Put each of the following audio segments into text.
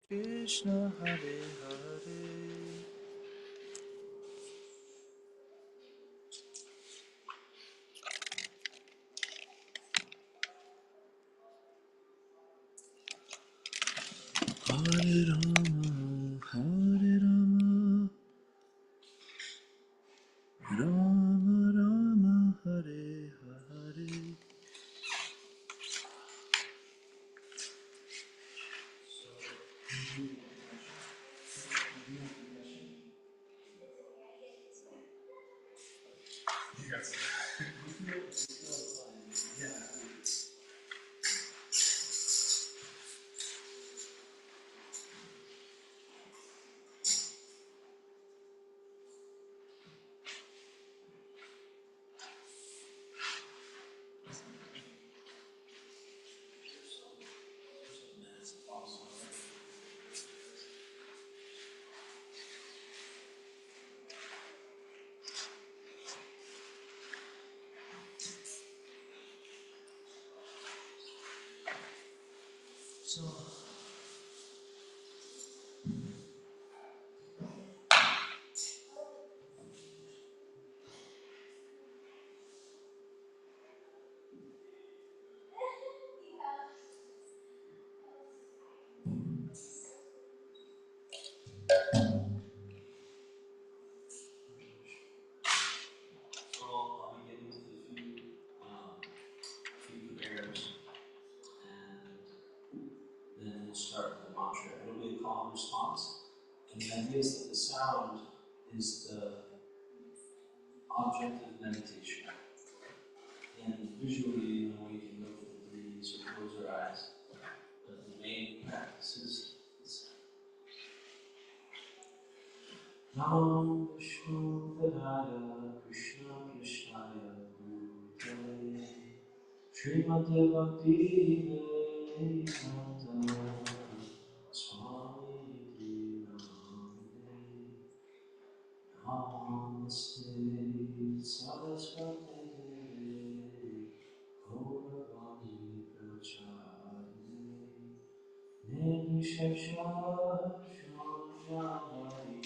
Krishna Hare Hare Hare Rama Hare Rama Rama Rama Hare Hare. I'll begin with a few prayers, and then we'll start with the mantra. It'll be a call and response, and the idea is that the sound is the object of meditation. And visually, we can go for the breeze or close our eyes, but the main practice is Nam Vishnu Padaya Krishna Krishnaya Bhutale Srimate Bhakti Vedanta Swami Namane Namaste Saraswate Gauravani Pracharine Nirvishesha Shonjari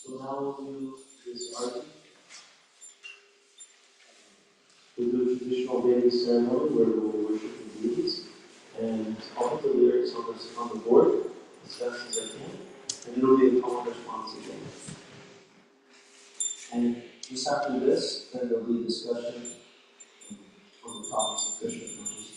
So now we'll do this arti. We'll do a traditional daily ceremony where we'll worship the deities. And I'll put the lyrics on the board as fast as I can. And it'll be a poem response again. And just after this, then there'll be discussion on the topics of Krishna consciousness.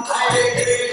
Hare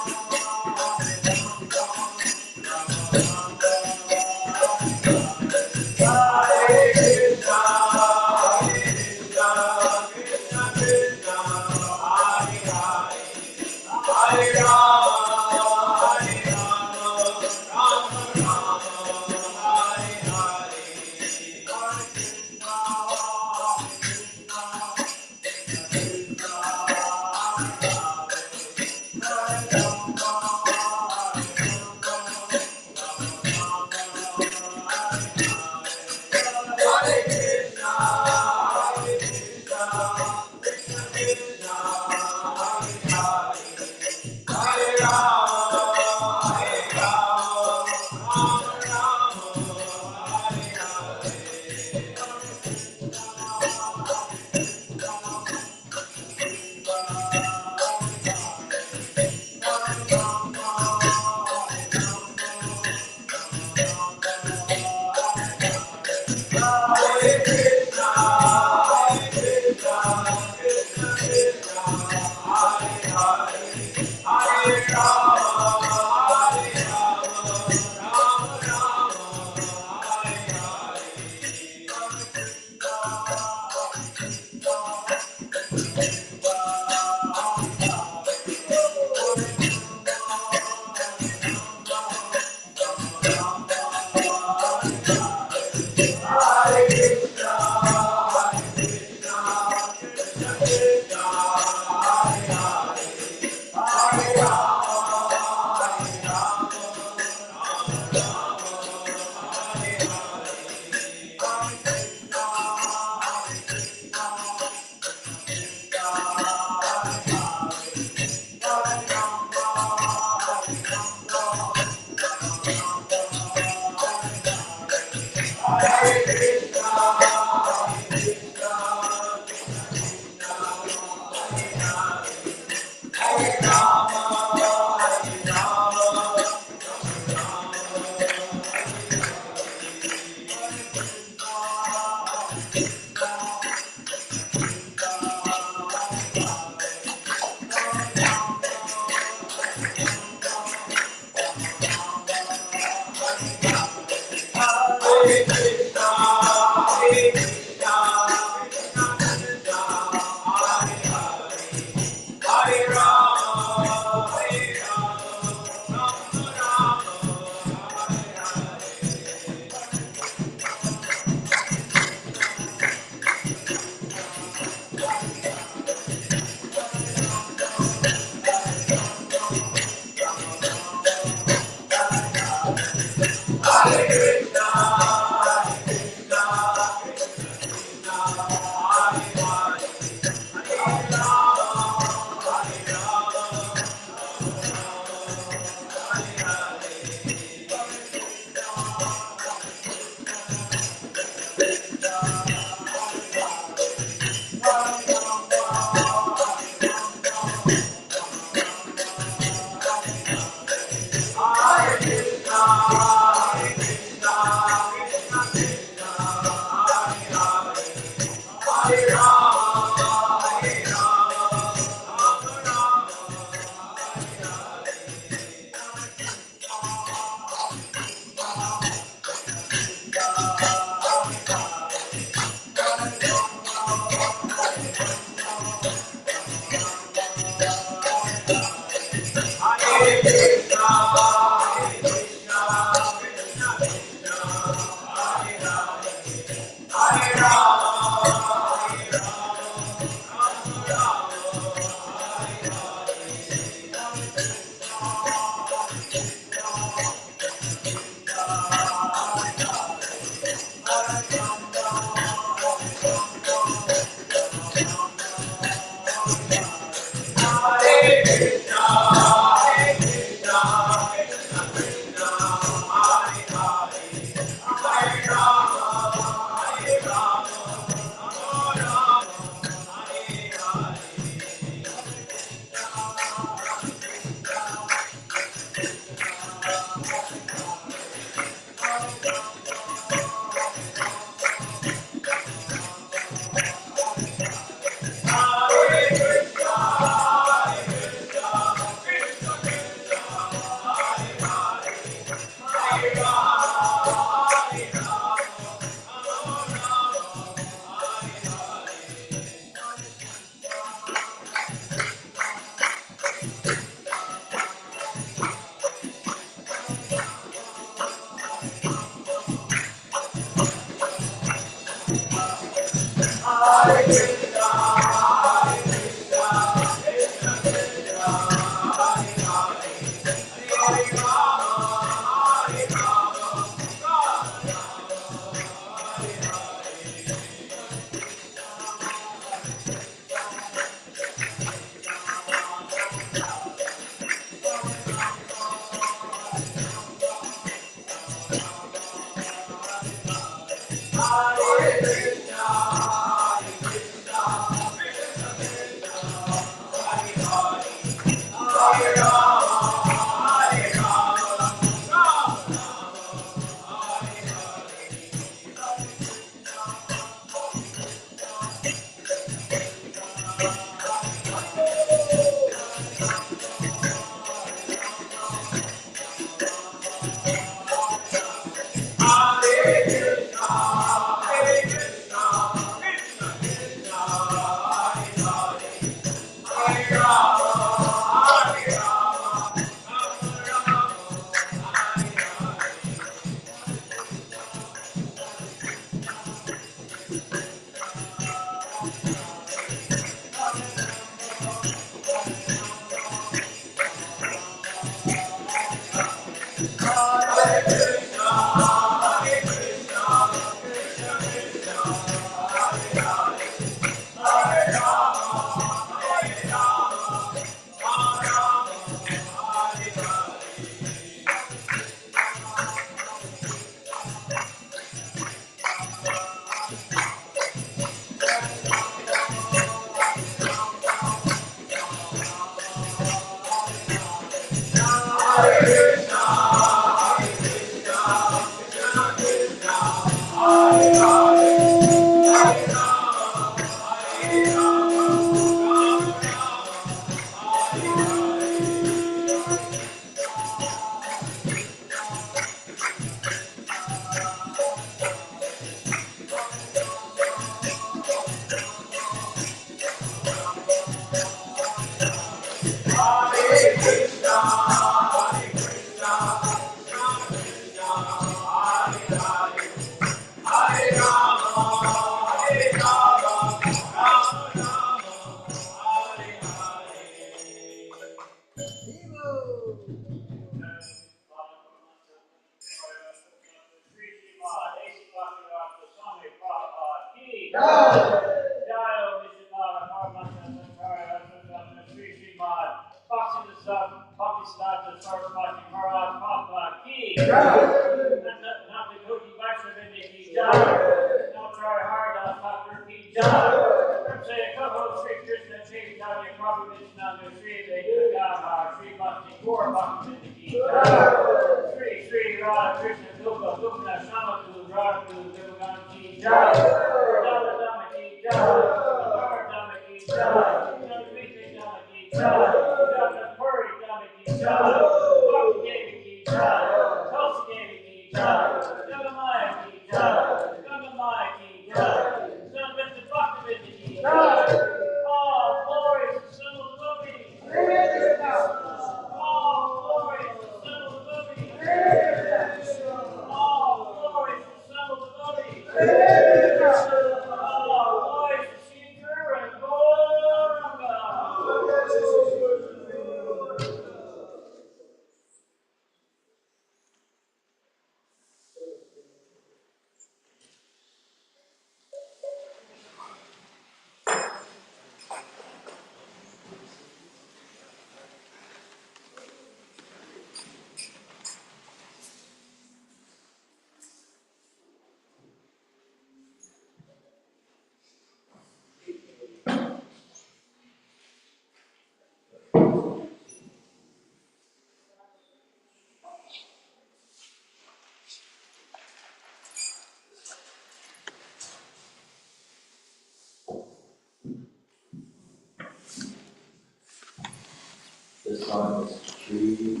This song is Sri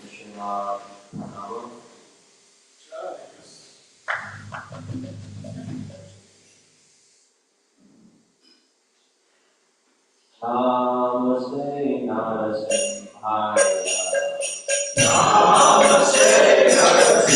Vishwanath Pranama. Namaste, Namaste, Hare. Namaste, Namaste,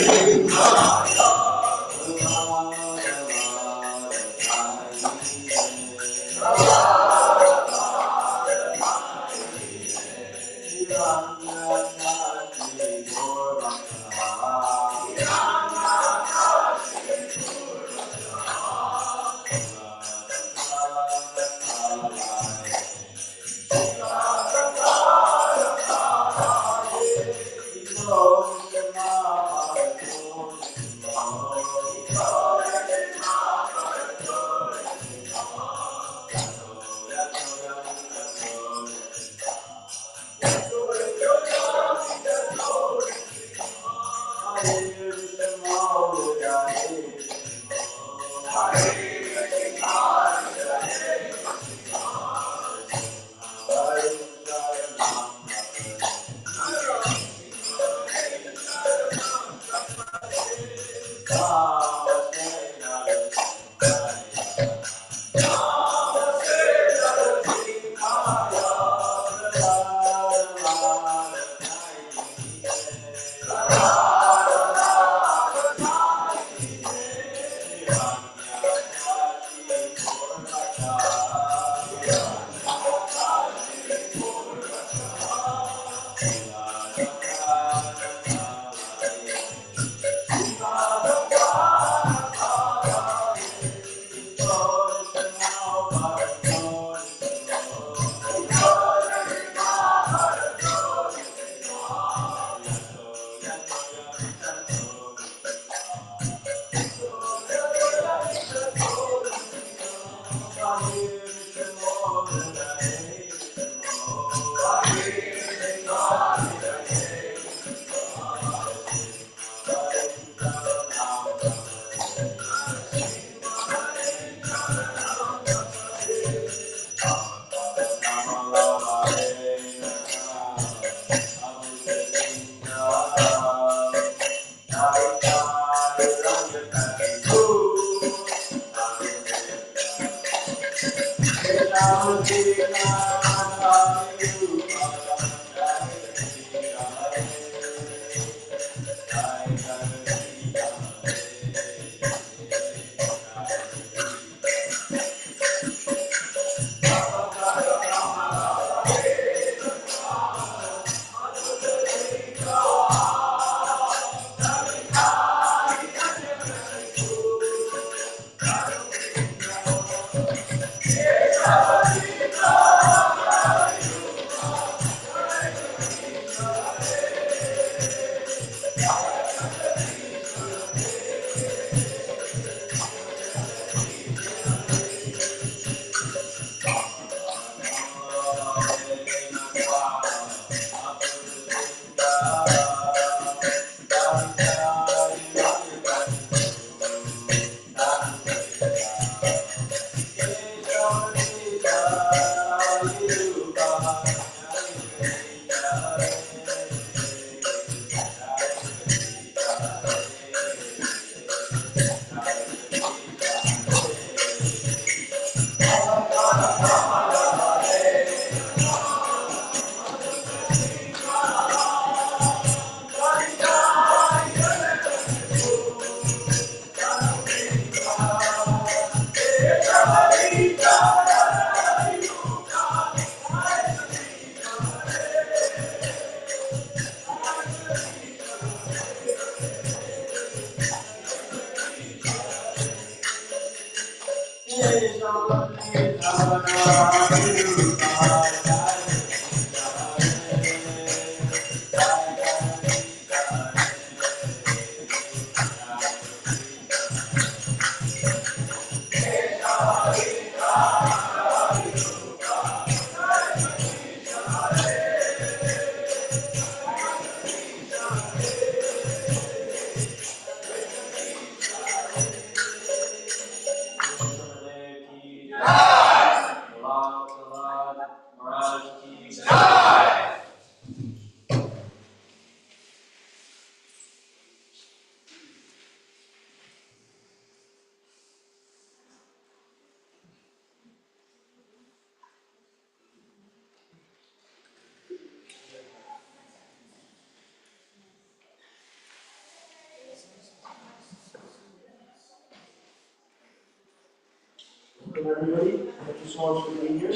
Welcome everybody. Thank you so much for being here.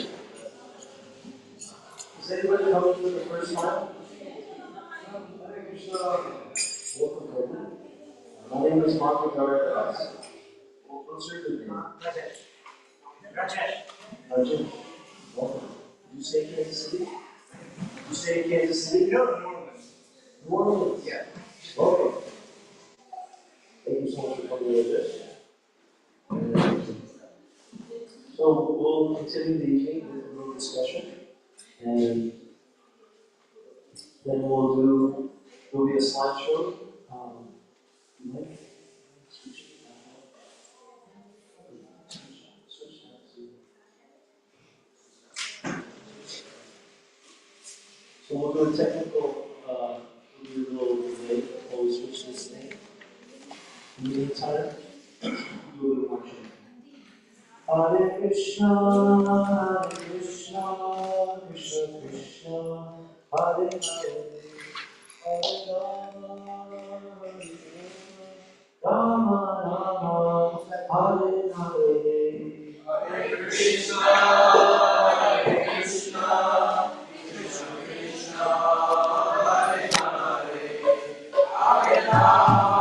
Does anybody help you with the first smile? Welcome, Kobe. My name is Mark Garrett. What's your good name? Rajesh. Welcome. You stay in Kansas City? You stay in Kansas City? No, New Orleans. New Orleans? Yeah. Welcome. Thank you so much for coming with this. So we'll continue the evening with a little discussion, and then there'll be a slideshow. So we'll do a technical, we'll do a little delay before we switch this thing. In the meantime, we'll do a little more chanting. Hare Krishna, Krishna Krishna, Hare Hare, Hare Rama, Rama Rama, Hare Hare. Hare Krishna, Krishna Krishna, Hare Hare, Hare Rama.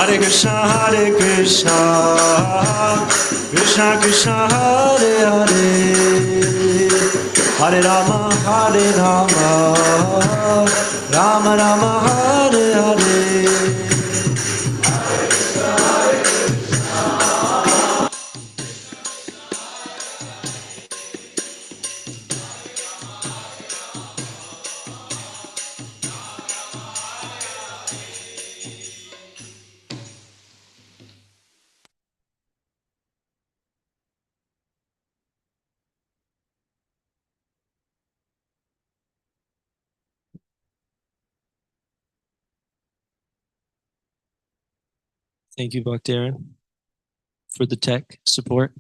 Hare Krishna, Krishna Krishna, Hare Hare, Hare Rama, Hare Rama, Rama Rama, Hare Hare. Thank you, Bhaktaran, for the tech support.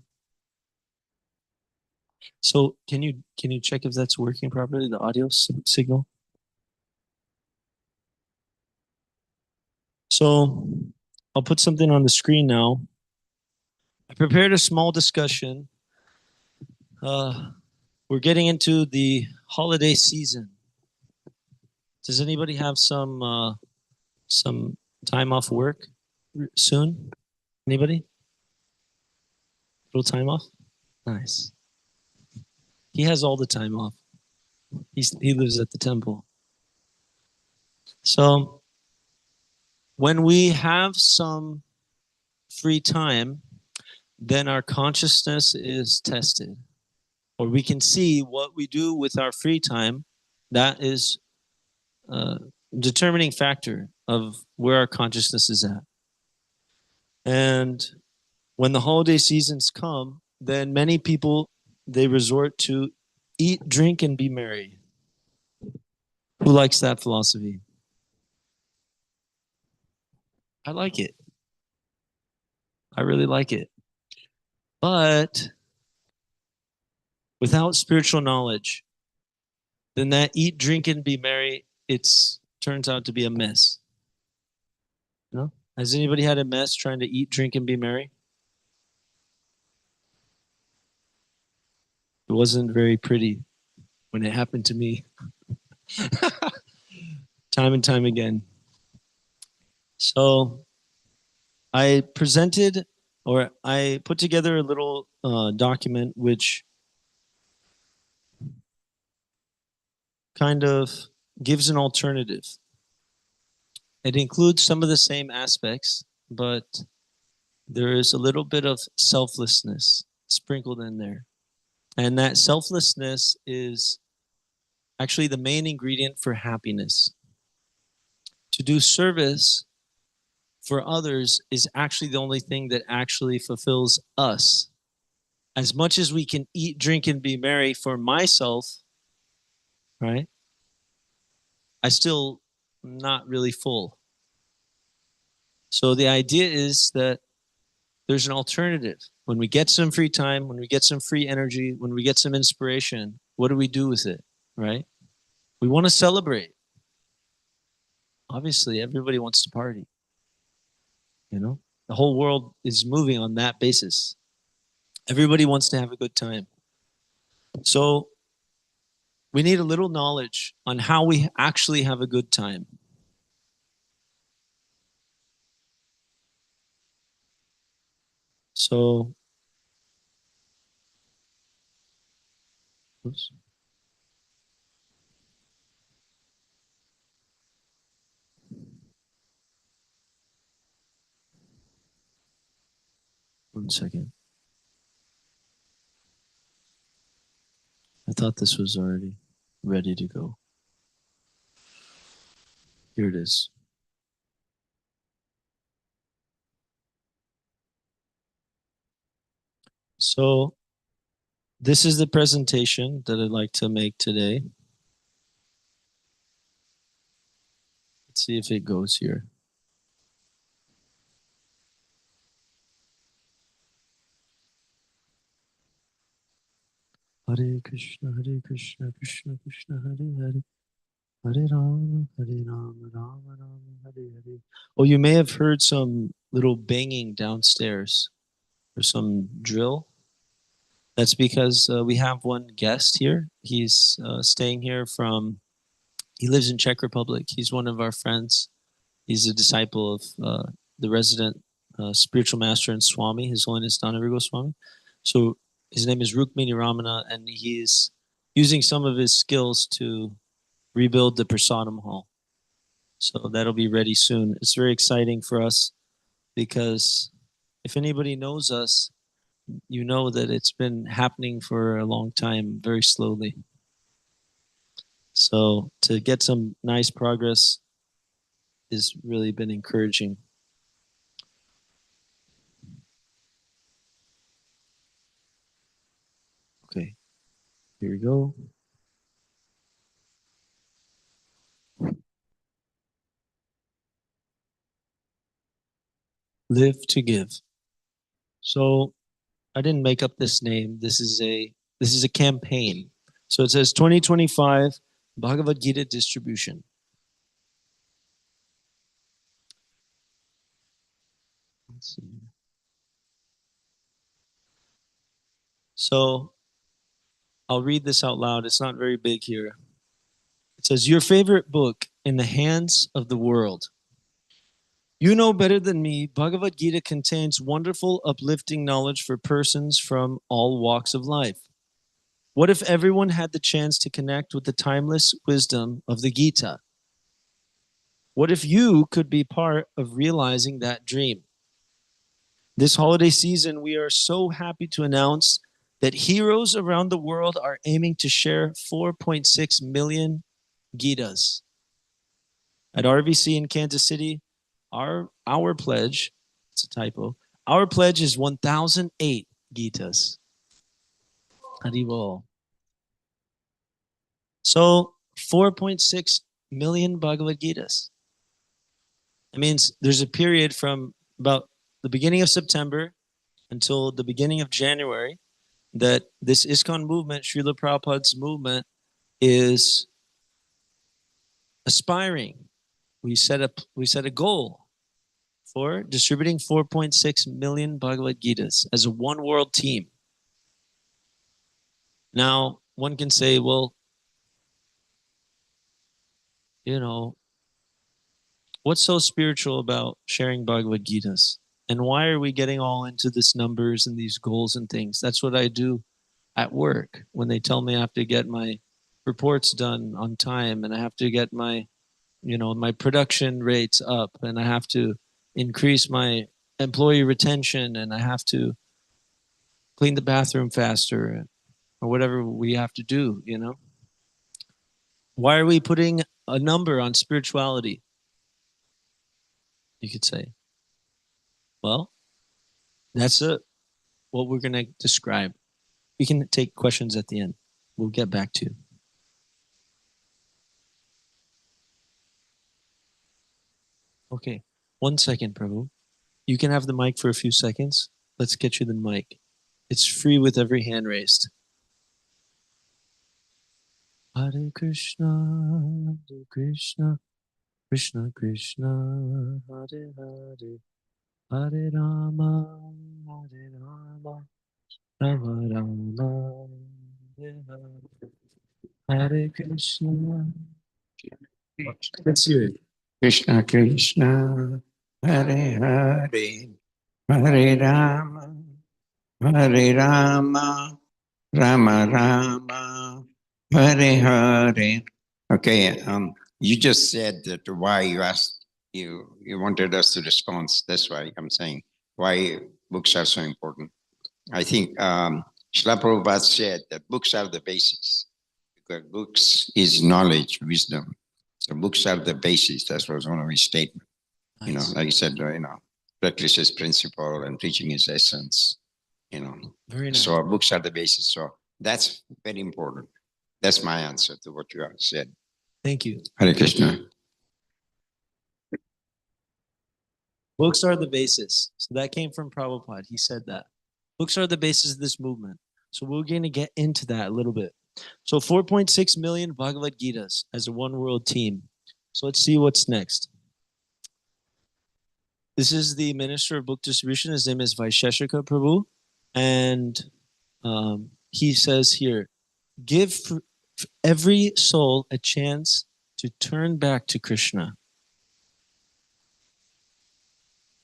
So can you check if that's working properly, the audio signal? So I'll put something on the screen now. I prepared a small discussion. We're getting into the holiday season. Does anybody have some time off work soon? Anybody? Little time off? Nice. He has all the time off. He lives at the temple. So when we have some free time, then our consciousness is tested. Or we can see what we do with our free time. That is a determining factor of where our consciousness is at. And when the holiday seasons come, then many people, they resort to eat, drink, and be merry. Who likes that philosophy? I like it. I really like it. But without spiritual knowledge, then that eat, drink, and be merry, it's turns out to be a mess. You know? Has anybody had a mess trying to eat, drink, and be merry? It wasn't very pretty when it happened to me. Time and time again. So I presented, or I put together a little document which kind of gives an alternative. It includes some of the same aspects, but there is a little bit of selflessness sprinkled in there. And that selflessness is actually the main ingredient for happiness. To do service for others is actually the only thing that actually fulfills us. As much as we can eat, drink, and be merry for myself, right? I still not really full. So the idea is that there's an alternative. When we get some free time, when we get some free energy, when we get some inspiration, what do we do with it, right? We want to celebrate. Obviously, everybody wants to party. You know, the whole world is moving on that basis. Everybody wants to have a good time. So we need a little knowledge on how we actually have a good time. So, oops. One second. I thought this was already ready to go. Here it is. So this is the presentation that I'd like to make today. Let's see if it goes here. Hare Krishna, Krishna Krishna, Hare Hare. Hare Rama, Rama Rama, Hare Hare. Oh, you may have heard some little banging downstairs or some drill. That's because we have one guest here. He's staying here he lives in Czech Republic. He's one of our friends. He's a disciple of the resident spiritual master and Swami, His Holiness Dhanavir Goswami. So his name is Rukmini Ramana, and he's using some of his skills to rebuild the Prasadam Hall. So that'll be ready soon. It's very exciting for us because if anybody knows us, you know that it's been happening for a long time, very slowly. So to get some nice progress has really been encouraging. Okay, here we go. Live to give. So I didn't make up this name. This is a campaign. So it says 2025 Bhagavad Gita distribution. Let's see. So I'll read this out loud. It's not very big here. It says, your favorite book in the hands of the world. You know better than me, Bhagavad Gita contains wonderful, uplifting knowledge for persons from all walks of life. What if everyone had the chance to connect with the timeless wisdom of the Gita? What if you could be part of realizing that dream? This holiday season, we are so happy to announce that heroes around the world are aiming to share 4.6 million Gitas. At RVC in Kansas City, our pledge, it's a typo, our pledge is 1,008 Gitas. Haribol. So 4.6 million Bhagavad Gitas. It means there's a period from about the beginning of September until the beginning of January that this ISKCON movement, Srila Prabhupada's movement, is aspiring. We set a goal for distributing 4.6 million Bhagavad Gitas as a one world team. Now, one can say, well, you know, what's so spiritual about sharing Bhagavad Gitas? And why are we getting all into this numbers and these goals and things? That's what I do at work when they tell me I have to get my reports done on time and I have to get my, my production rates up and I have to increase my employee retention and I have to clean the bathroom faster or whatever we have to do, Why are we putting a number on spirituality? You could say. Well, that's what we're going to describe. We can take questions at the end. We'll get back to you. Okay, 1 second, Prabhu. You can have the mic for a few seconds. Let's get you the mic. It's free with every hand raised. Hare Krishna, Krishna Krishna, Hare Hare, Hare Rama, Rama Rama, Hare Krishna. Let's hear it. Krishna Krishna, Hare Hare, Hare Rama, Hare Rama, Rama Rama, Hare Hare. Okay, you just said that why you asked, you wanted us to respond. That's why I'm saying why books are so important. I think Srila Prabhupada said that books are the basis, because books is knowledge, wisdom. So books are the basis. That was one of his statements. Nice. Like you said, practice is principle and teaching is essence. Very nice. So books are the basis. So that's very important. That's my answer to what you have said. Thank you. Hare Krishna. Books are the basis. So that came from Prabhupada. He said that. Books are the basis of this movement. So we're going to get into that a little bit. So 4.6 million Bhagavad Gitas as a one world team. So let's see what's next. This is the Minister of Book Distribution. His name is Vaisheshika Prabhu. And he says here, give every soul a chance to turn back to Krishna.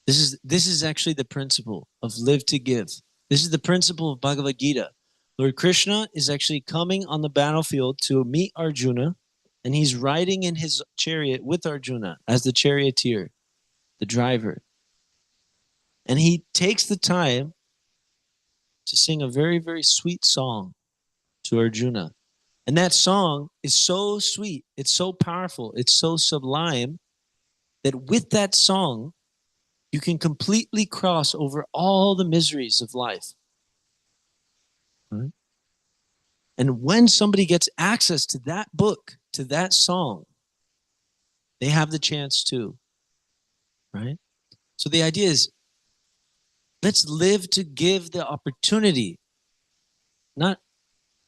This is actually the principle of live to give. This is the principle of Bhagavad Gita. Lord Krishna is actually coming on the battlefield to meet Arjuna, and he's riding in his chariot with Arjuna as the charioteer, the driver. And he takes the time to sing a very, very sweet song to Arjuna. And that song is so sweet, it's so powerful, it's so sublime that with that song, you can completely cross over all the miseries of life. Right? And when somebody gets access to that book, to that song, they have the chance to, right? So the idea is, let's live to give the opportunity. Not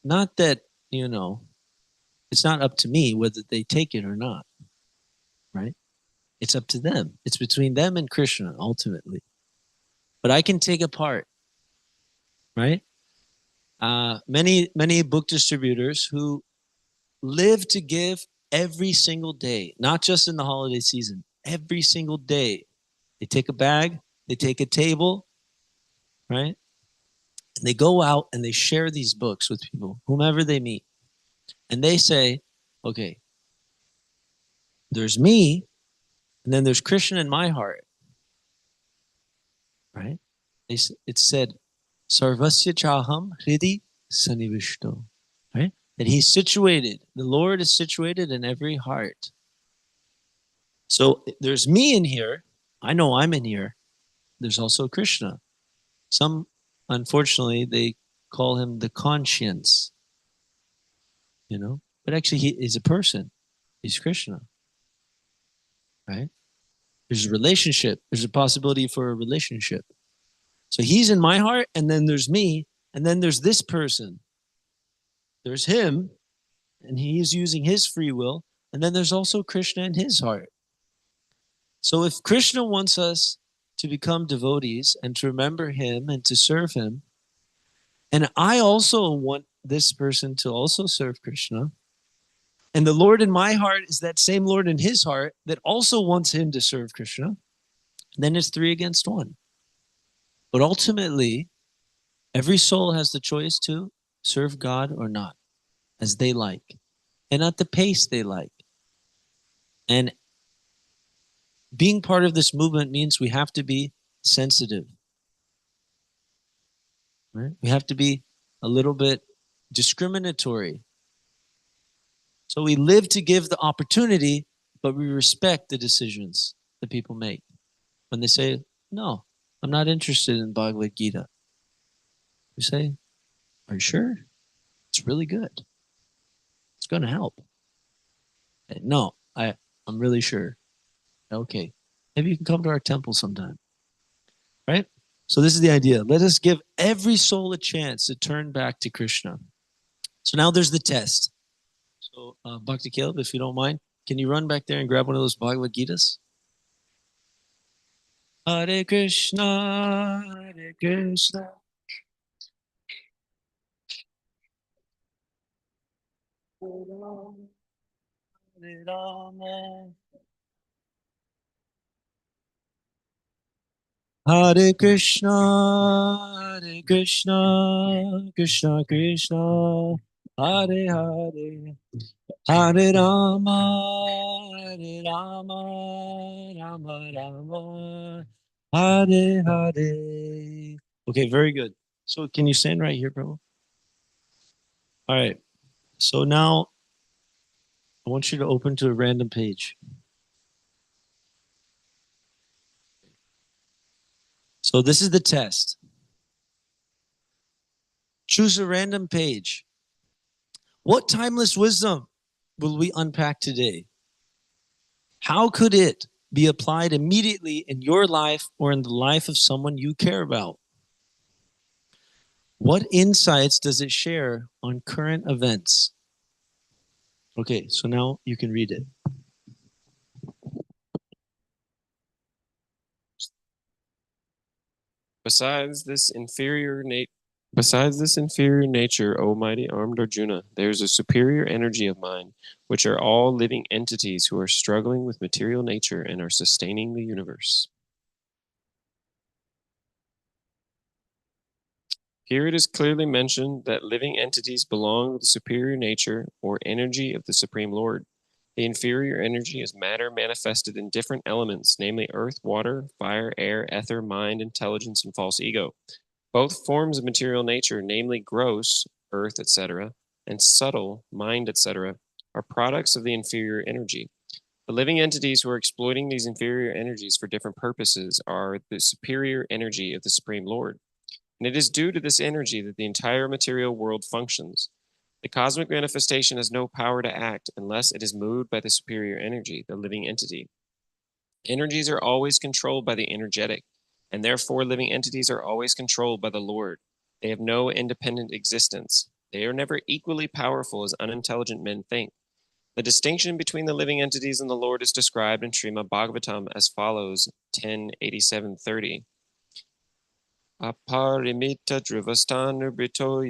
that, it's not up to me whether they take it or not, right? It's up to them. It's between them and Krishna, ultimately. But I can take a part, right? Many book distributors who live to give every single day, not just in the holiday season, every single day. They take a bag, they take a table, right? And they go out and they share these books with people, whomever they meet. And they say, okay, there's me, and then there's Krishna in my heart, right? It said, Sarvasya Chaham Hridi Sanivishto, right? That he's situated, the Lord is situated in every heart. So there's me in here. I know I'm in here. There's also Krishna. Some, unfortunately, they call him the conscience, but actually he is a person. He's Krishna, right? There's a relationship. There's a possibility for a relationship. So he's in my heart, and then there's me, and then there's this person. There's him, and he's using his free will, and then there's also Krishna in his heart. So if Krishna wants us to become devotees and to remember him and to serve him, and I also want this person to also serve Krishna, and the Lord in my heart is that same Lord in his heart that also wants him to serve Krishna, then it's 3 against 1. But ultimately, every soul has the choice to serve God or not, as they like, and at the pace they like. And being part of this movement means we have to be sensitive, right? We have to be a little bit discriminatory. So we live to give the opportunity, but we respect the decisions that people make. When they say, no, I'm not interested in Bhagavad Gita, we say, are you sure? It's really good. It's going to help. No, I'm really sure. Okay, maybe you can come to our temple sometime, right? So this is the idea. Let us give every soul a chance to turn back to Krishna. So now there's the test. So Bhakti Caleb, if you don't mind, can you run back there and grab one of those Bhagavad Gitas? Hare Krishna, Hare Krishna. Hare Rama, Hare Krishna, Hare Krishna, Krishna Krishna, Hare Hare, Hare Rama, Hare Rama, Rama Rama, Hare Hare. Okay, very good. So can you stand right here, Prabhu? All right. So now I want you to open to a random page. So this is the test. Choose a random page. What timeless wisdom will we unpack today? How could it be applied immediately in your life or in the life of someone you care about? What insights does it share on current events? Okay, so now you can read it. Besides this inferior nature, O mighty armed Arjuna, there is a superior energy of mind, which are all living entities who are struggling with material nature and are sustaining the universe. Here it is clearly mentioned that living entities belong to the superior nature or energy of the Supreme Lord. The inferior energy is matter manifested in different elements, namely earth, water, fire, air, ether, mind, intelligence, and false ego. Both forms of material nature, namely gross, earth, etc., and subtle, mind, etc., are products of the inferior energy. The living entities who are exploiting these inferior energies for different purposes are the superior energy of the Supreme Lord. And it is due to this energy that the entire material world functions. The cosmic manifestation has no power to act unless it is moved by the superior energy, the living entity. Energies are always controlled by the energetic, and therefore living entities are always controlled by the Lord. They have no independent existence. They are never equally powerful as unintelligent men think. The distinction between the living entities and the Lord is described in Srimad Bhagavatam as follows, 10:87-30. Aparimita dhruvastanurbrito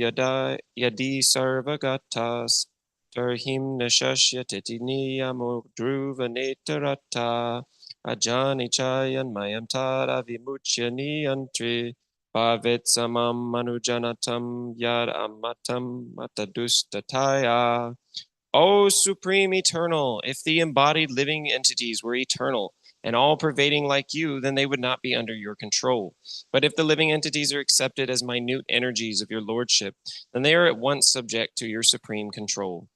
yadi sarvagatas tarhim nashashyatiti niyamo dhruva netarata ajani chayan mayam tada vimuchya niyantri bhavet samam manujanatam yad amatam matadustataya. O Supreme Eternal, if the embodied living entities were eternal and all-pervading like you, then they would not be under your control. But if the living entities are accepted as minute energies of your lordship, then they are at once subject to your supreme control.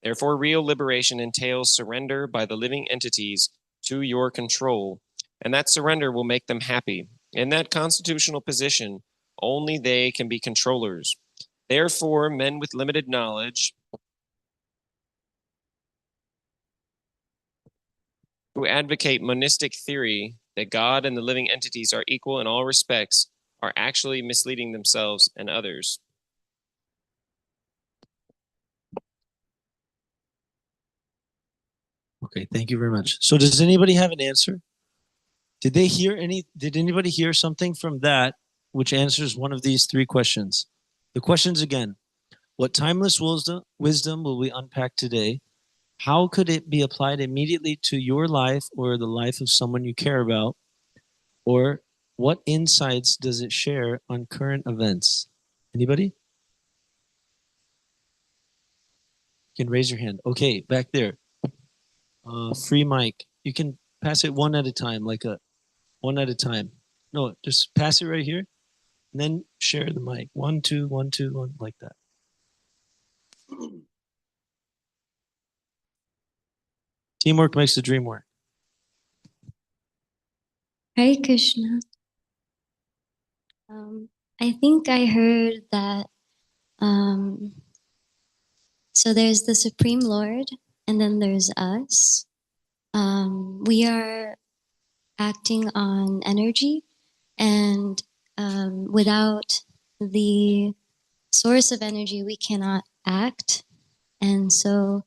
Therefore, real liberation entails surrender by the living entities to your control, and that surrender will make them happy. In that constitutional position, only they can be controllers. Therefore, men with limited knowledge who advocate monistic theory that God and the living entities are equal in all respects are actually misleading themselves and others. Okay, thank you very much. So does anybody have an answer? Did anybody hear something from that which answers one of these three questions? The questions again: what timeless wisdom will we unpack today? How could it be applied immediately to your life or the life of someone you care about? Or what insights does it share on current events? Anybody? You can raise your hand. Okay, back there. Free mic. You can pass it one at a time, one at a time. No, just pass it right here, and then share the mic. 1, 2, 1, 2, 1, like that. Teamwork makes the dream work. Hare Krishna. I think I heard that, so there's the Supreme Lord, and then there's us. We are acting on energy, and without the source of energy, we cannot act. And so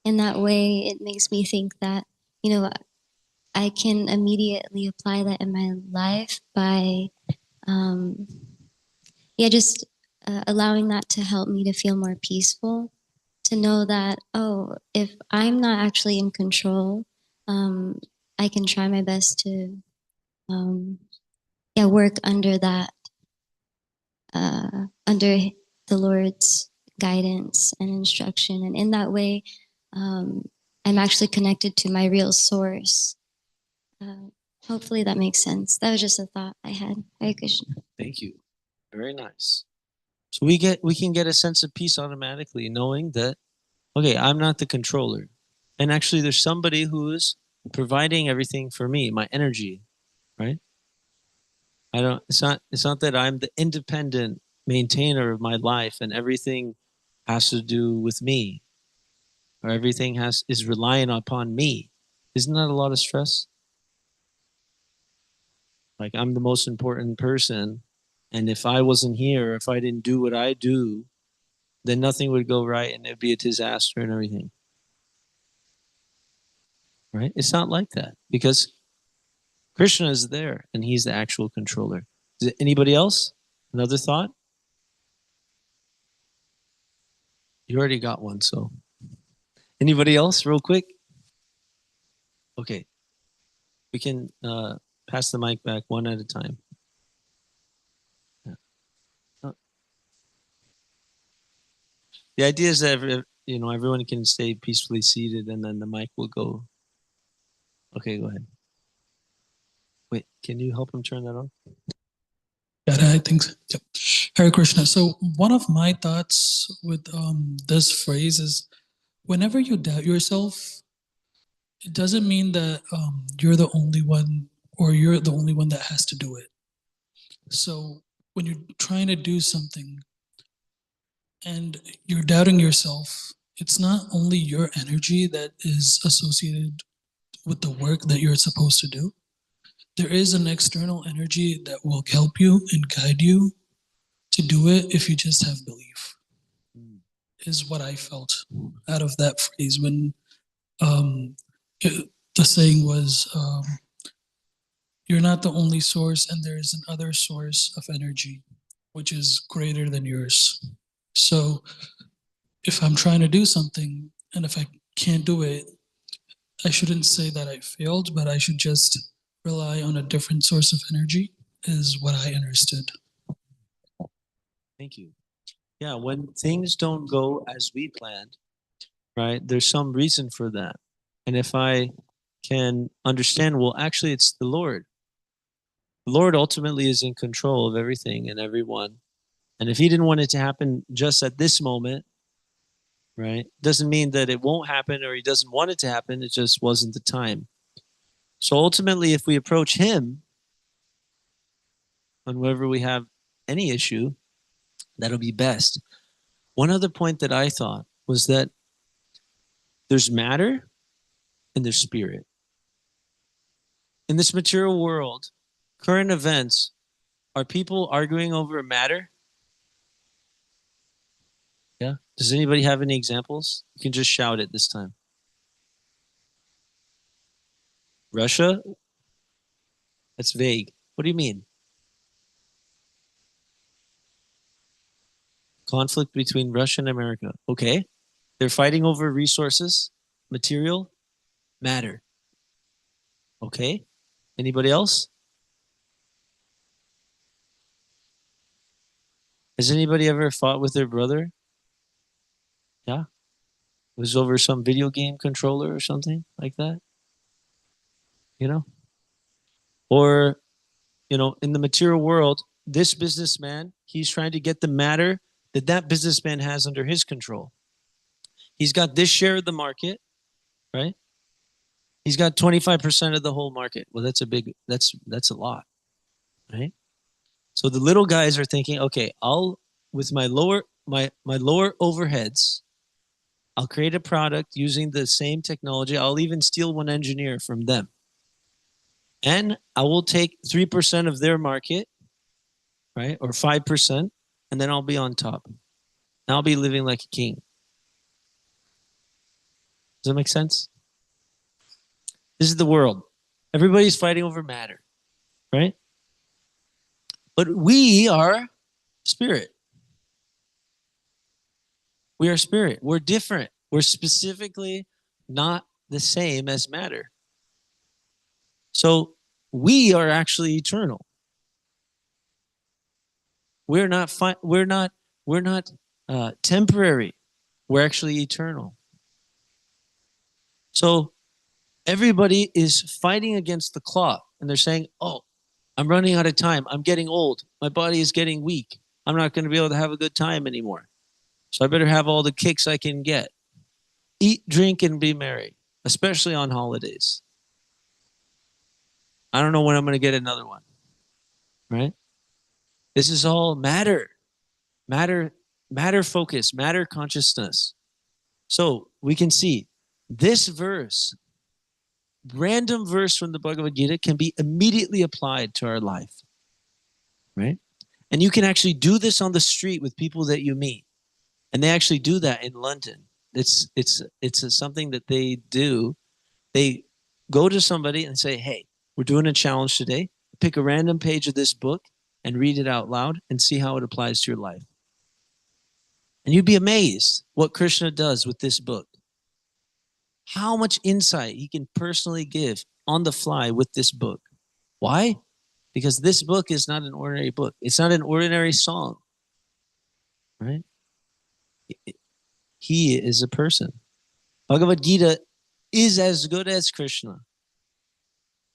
in that way, it makes me think that, I can immediately apply that in my life by just allowing that to help me to feel more peaceful, to know that, if I'm not actually in control, I can try my best to work under that, under the Lord's guidance and instruction. And in that way, I'm actually connected to my real source. Hopefully that makes sense. That was just a thought I had. Hare Krishna. Thank you. Very nice. So we can get a sense of peace automatically, knowing that, okay, I'm not the controller. And actually there's somebody who is providing everything for me, my energy, right? It's not that I'm the independent maintainer of my life and everything has to do with me, or everything is reliant upon me. Isn't that a lot of stress? Like, I'm the most important person, and if I wasn't here, if I didn't do what I do, then nothing would go right and it'd be a disaster and everything. Right? It's not like that, because Krishna is there and he's the actual controller. Is it anybody else? Another thought? You already got one, so. Anybody else, real quick? Okay. We can pass the mic back one at a time. Yeah. The idea is that everyone can stay peacefully seated, and then the mic will go. Okay, go ahead. Wait, can you help him turn that on? Yeah, I think so. Yep. Hare Krishna. So one of my thoughts with this phrase is, whenever you doubt yourself, it doesn't mean that you're the only one, or you're the only one that has to do it. So when you're trying to do something and you're doubting yourself, it's not only your energy that is associated with the work that you're supposed to do. There is an external energy that will help you and guide you to do it if you just have belief, is what I felt out of that phrase when the saying was, you're not the only source, and there is another source of energy, which is greater than yours. So if I'm trying to do something, and if I can't do it, I shouldn't say that I failed, but I should just rely on a different source of energy, is what I understood. Thank you. Yeah, when things don't go as we planned, right, there's some reason for that. And if I can understand, well, actually, it's the Lord. The Lord ultimately is in control of everything and everyone. And if he didn't want it to happen just at this moment, right, doesn't mean that it won't happen or he doesn't want it to happen. It just wasn't the time. So ultimately, if we approach him on whenever we have any issue, that'll be best. One other point that I thought was that there's matter and there's spirit. In this material world, current events, are people arguing over matter? Yeah. Does anybody have any examples? You can just shout it this time. Russia? That's vague. What do you mean? Conflict between Russia and America. Okay. They're fighting over resources, material, matter. Okay. Anybody else? Has anybody ever fought with their brother? Yeah. It was over some video game controller or something like that. You know? Or, in the material world, this businessman, he's trying to get the matter that businessman has under his control. He's got this share of the market, right? He's got 25% of the whole market. Well, that's a lot, right? So the little guys are thinking, okay, with my lower overheads, I'll create a product using the same technology. I'll even steal one engineer from them. And I will take 3% of their market, right? Or 5%, and then I'll be on top. And I'll be living like a king. Does that make sense? This is the world. Everybody's fighting over matter, right? But we are spirit. We are spirit. We're different. We're specifically not the same as matter. So we are actually eternal. We're not temporary. We're actually eternal. So everybody is fighting against the clock, and they're saying, oh, I'm running out of time. I'm getting old. My body is getting weak. I'm not going to be able to have a good time anymore. So I better have all the kicks I can get. Eat, drink, and be merry, especially on holidays. I don't know when I'm going to get another one, right? This is all matter focus, matter consciousness. So we can see this verse, random verse from the Bhagavad Gita, can be immediately applied to our life, right? And you can actually do this on the street with people that you meet. And they actually do that in London. It's something that they do. They go to somebody and say, hey, we're doing a challenge today. Pick a random page of this book and read it out loud and see how it applies to your life. And you'd be amazed what Krishna does with this book. How much insight he can personally give on the fly with this book. Why? Because this book is not an ordinary book. It's not an ordinary song, right? he is a person. Bhagavad Gita is as good as Krishna.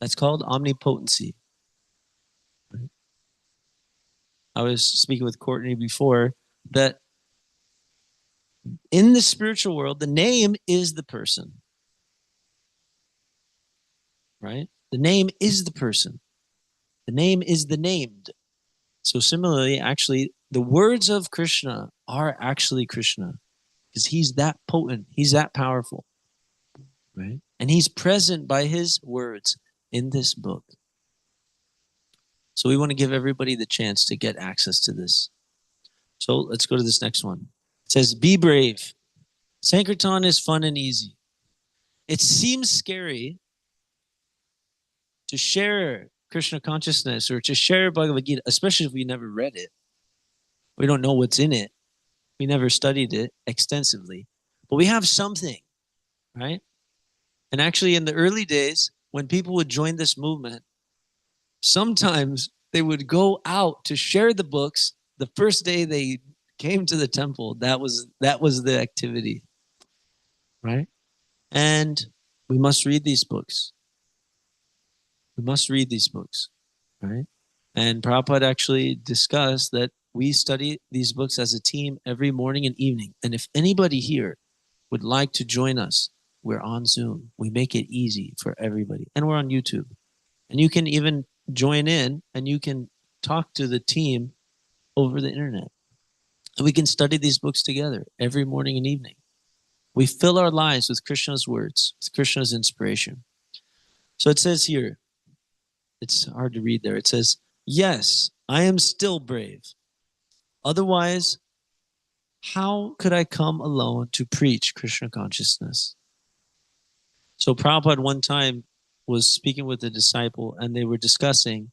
That's called omnipotency. I was speaking with Courtney before that in the spiritual world, the name is the person. Right? The name is the person. The name is the named. So similarly, actually, the words of Krishna are actually Krishna because he's that potent. He's that powerful. Right? And he's present by his words in this book. So we want to give everybody the chance to get access to this. So let's go to this next one. It says, be brave. Sankirtan is fun and easy. It seems scary to share Krishna consciousness or to share Bhagavad Gita, especially if we never read it. We don't know what's in it. We never studied it extensively. But we have something, right? And actually in the early days, when people would join this movement, sometimes they would go out to share the books the first day they came to the temple. That was the activity, right? And we must read these books. We must read these books, right? And Prabhupada actually discussed that we study these books as a team every morning and evening. And if anybody here would like to join us, we're on Zoom. We make it easy for everybody. And we're on YouTube. And you can even join in and you can talk to the team over the internet. And we can study these books together every morning and evening. We fill our lives with Krishna's words, with Krishna's inspiration. So it says here, it's hard to read there. It says, yes, I am still brave. Otherwise, how could I come alone to preach Krishna consciousness? So Prabhupada one time was speaking with a disciple and they were discussing,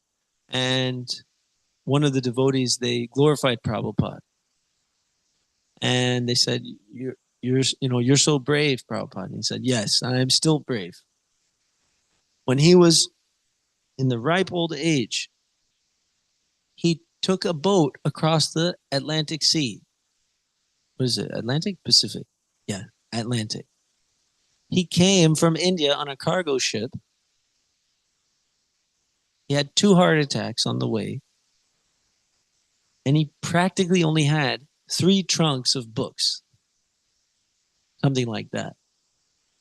and one of the devotees, they glorified Prabhupada. And they said, you're so brave, Prabhupada. And he said, yes, I am still brave. When he was in the ripe old age, he took a boat across the Atlantic Sea. What is it? Atlantic? Pacific? Yeah, Atlantic. He came from India on a cargo ship. He had 2 heart attacks on the way. And he practically only had 3 trunks of books. Something like that.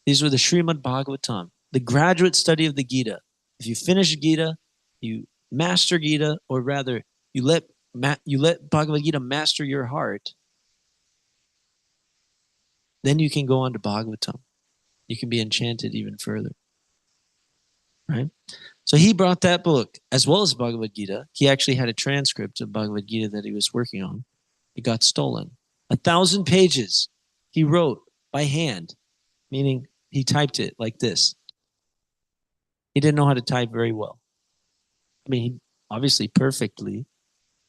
These were the Srimad Bhagavatam, the graduate study of the Gita. If you finish Gita, you master Gita, or rather, you let Bhagavad Gita master your heart, then you can go on to Bhagavatam. You can be enchanted even further. Right? So he brought that book, as well as Bhagavad Gita. He actually had a transcript of Bhagavad Gita that he was working on. It got stolen. 1,000 pages he wrote by hand, meaning he typed it like this. He didn't know how to type very well. I mean, he obviously perfectly,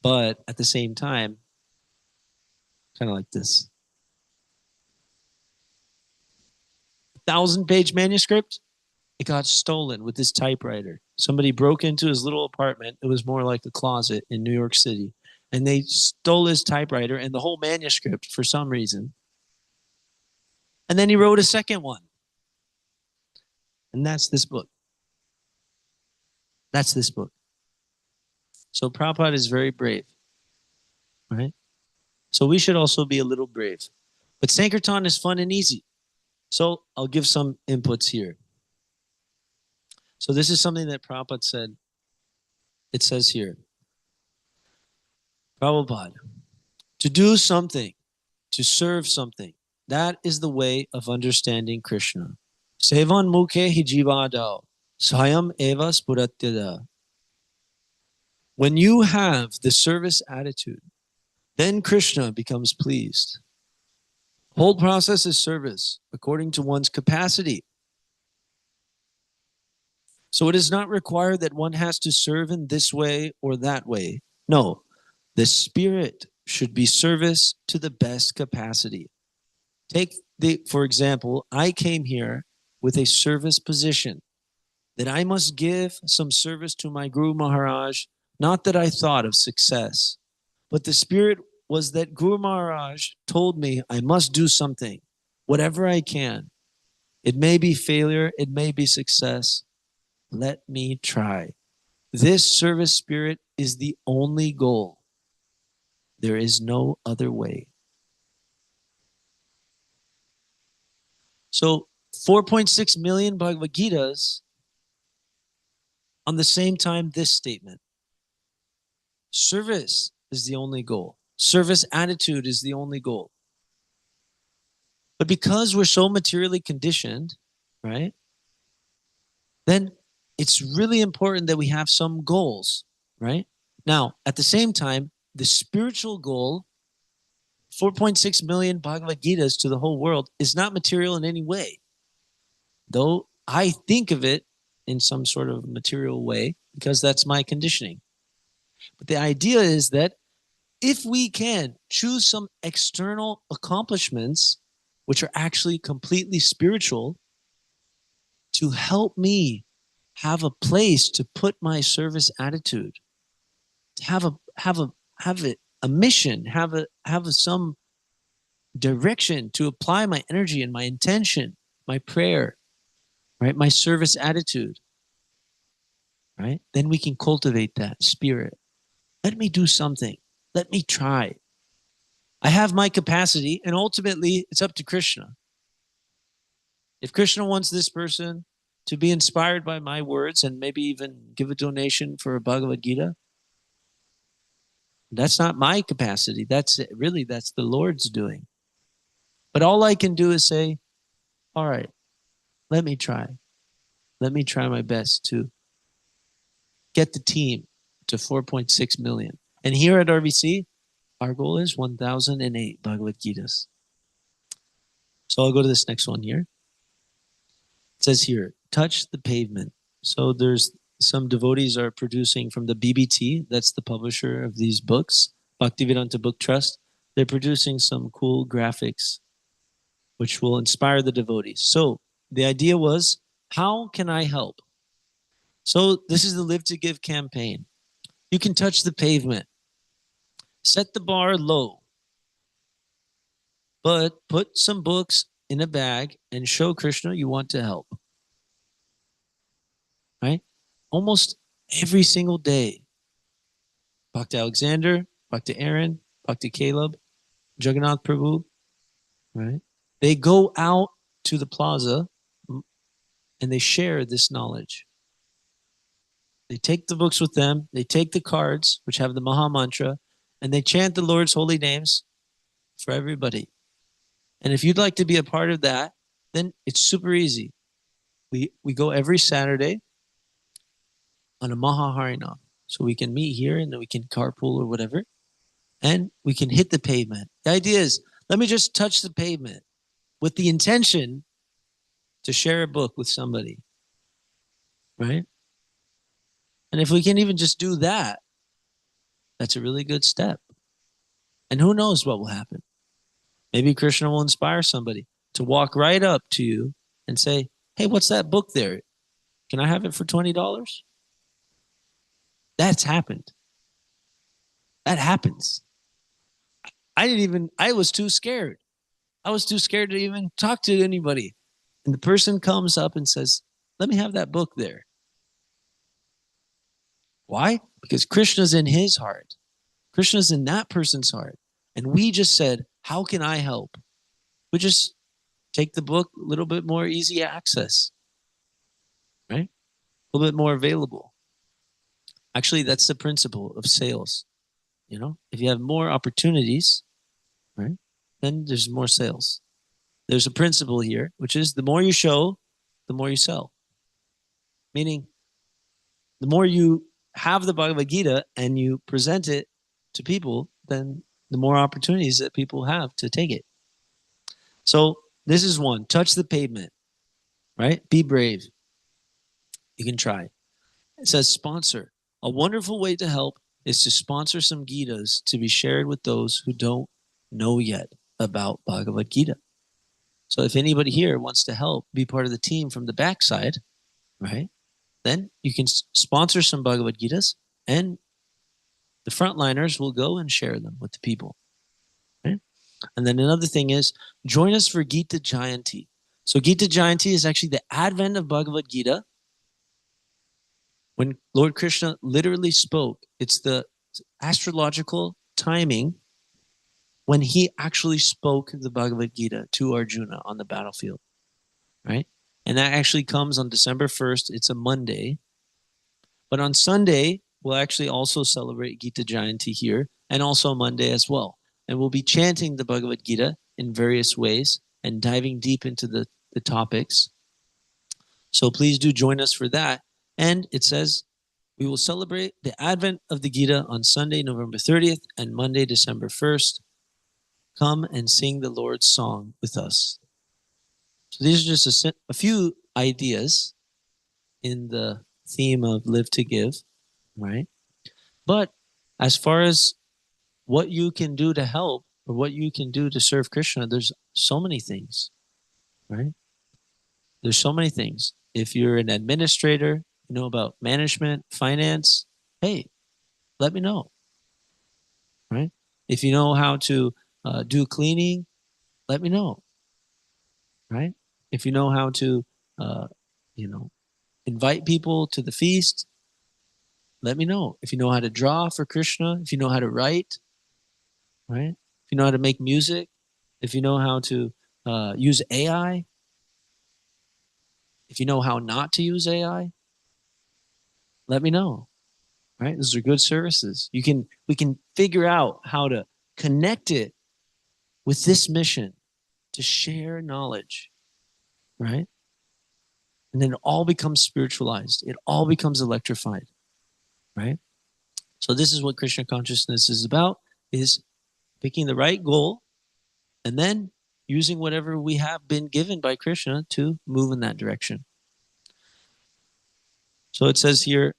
but at the same time, kind of like this. 1,000-page manuscript, it got stolen with his typewriter. Somebody broke into his little apartment. It was more like a closet in New York City. And they stole his typewriter and the whole manuscript for some reason. And then he wrote a second one. And that's this book. That's this book. So Prabhupada is very brave. Right? So we should also be a little brave. But Sankirtan is fun and easy. So I'll give some inputs here. So this is something that Prabhupada said. It says here, Prabhupada, to do something, to serve something, that is the way of understanding Krishna. Sevan mukhe hi jivadao, swayam eva spuratyada. When you have the service attitude, then Krishna becomes pleased. Whole process is service according to one's capacity. So it is not required that one has to serve in this way or that way. No, the spirit should be service to the best capacity. For example, I came here with a service position that I must give some service to my Guru Maharaj, not that I thought of success, but the spirit was that Guru Maharaj told me I must do something, whatever I can. It may be failure, it may be success. Let me try. This service spirit is the only goal. There is no other way. So 4.6 million Bhagavad Gitas on the same time this statement. Service is the only goal. Service attitude is the only goal. But because we're so materially conditioned, right, then it's really important that we have some goals, right? Now, at the same time, the spiritual goal, 4.6 million Bhagavad Gitas to the whole world, is not material in any way. Though I think of it in some sort of material way because that's my conditioning. But the idea is that if we can choose some external accomplishments, which are actually completely spiritual, to help me have a place to put my service attitude, to have a mission, have some direction to apply my energy and my intention, my prayer, right? My service attitude, right? Then we can cultivate that spirit. Let me do something. Let me try. I have my capacity, and ultimately it's up to Krishna. If Krishna wants this person to be inspired by my words and maybe even give a donation for a Bhagavad Gita, that's not my capacity. That's the Lord's doing. But all I can do is say, all right, let me try. Let me try my best to get the team to 4.6 million. And here at RVC, our goal is 1,008 Bhagavad Gitas. So I'll go to this next one here. It says here, touch the pavement. So there's some devotees are producing from the BBT, that's the publisher of these books, Bhaktivedanta Book Trust. They're producing some cool graphics which will inspire the devotees. So the idea was, how can I help? So this is the Live to Give campaign. You can touch the pavement. Set the bar low. But put some books in a bag and show Krishna you want to help. Right? Almost every single day. Bhakti Alexander, Bhakti Aaron, Bhakti Caleb, Jagannath Prabhu, right? They go out to the plaza and they share this knowledge. They take the books with them, they take the cards, which have the Maha Mantra, and they chant the Lord's holy names for everybody. And if you'd like to be a part of that, then it's super easy. We go every Saturday on a Maha Harinam. So we can meet here and then we can carpool or whatever. And we can hit the pavement. The idea is, let me just touch the pavement with the intention to share a book with somebody. Right? And if we can even just do that, that's a really good step. And who knows what will happen? Maybe Krishna will inspire somebody to walk right up to you and say, hey, what's that book there? Can I have it for $20? That's happened. That happens. I was too scared. I was too scared to even talk to anybody. And the person comes up and says, let me have that book there. Why? Because Krishna's in his heart. Krishna's in that person's heart. And we just said, how can I help? We just take the book, a little bit more easy access, right? A little bit more available. Actually, that's the principle of sales. You know, if you have more opportunities, right, then there's more sales. There's a principle here, which is the more you show, the more you sell. Meaning, the more you have the Bhagavad Gita and you present it to people, then the more opportunities that people have to take it. So this is one, touch the pavement, right? Be brave. You can try. It says sponsor. A wonderful way to help is to sponsor some Gitas to be shared with those who don't know yet about Bhagavad Gita. So if anybody here wants to help be part of the team from the backside, right, then you can sponsor some Bhagavad Gitas and the frontliners will go and share them with the people. And then another thing is, join us for Gita Jayanti. So Gita Jayanti is actually the advent of Bhagavad Gita. When Lord Krishna literally spoke, it's the astrological timing when he actually spoke the Bhagavad Gita to Arjuna on the battlefield, right? And that actually comes on December 1st. It's a Monday. But on Sunday, we'll actually also celebrate Gita Jayanti here, and also Monday as well. And we'll be chanting the Bhagavad Gita in various ways and diving deep into the topics. So please do join us for that. And it says, we will celebrate the advent of the Gita on Sunday, November 30th, and Monday, December 1st. Come and sing the Lord's song with us. So these are just a few ideas in the theme of Live to Give, right? But as far as what you can do to help or what you can do to serve Krishna, there's so many things, right? There's so many things. If you're an administrator, you know about management, finance, hey, let me know, right? If you know how to do cleaning, let me know, right? If you know how to, you know, invite people to the feast, let me know. If you know how to draw for Krishna, if you know how to write, right? If you know how to make music, if you know how to use AI, if you know how not to use AI, let me know, right? Those are good services. We can figure out how to connect it with this mission to share knowledge, right? And then it all becomes spiritualized. It all becomes electrified, right? So this is what Krishna consciousness is about, is picking the right goal and then using whatever we have been given by Krishna to move in that direction. So it says here,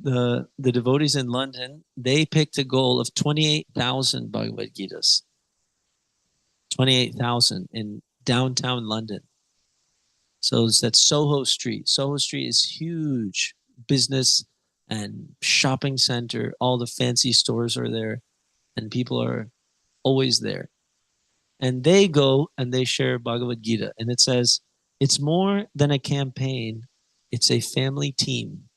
the devotees in London, they picked a goal of 28,000 Bhagavad Gitas. 28,000 in downtown London. So it's that Soho Street. Soho Street is huge business and shopping center. All the fancy stores are there and people are always there. And they go and they share Bhagavad Gita. And it says, it's more than a campaign. It's a family team.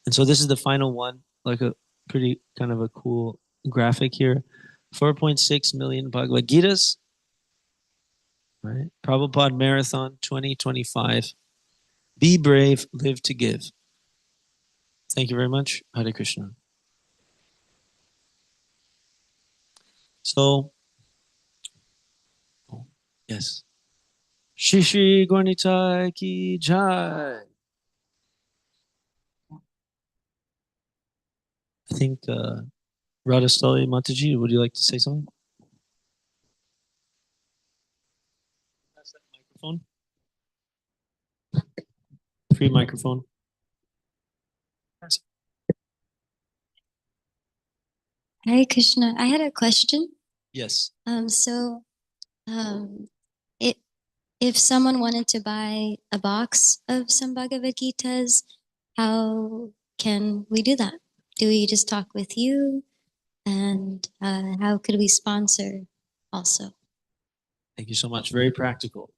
And so this is the final one, like a pretty kind of a cool graphic here. 4.6 million Bhagavad Gitas, right? Prabhupada Marathon 2025. Be brave, live to give. Thank you very much. Hare Krishna. So, yes. Shishi Gornitai ki jai. I think Radhastali Mataji, would you like to say something? Pass that microphone. Free microphone. Hare Krishna. I had a question. Yes. So, it, if someone wanted to buy a box of some Bhagavad Gitas, how can we do that? Do we just talk with you? And how could we sponsor also? Thank you so much. Very practical.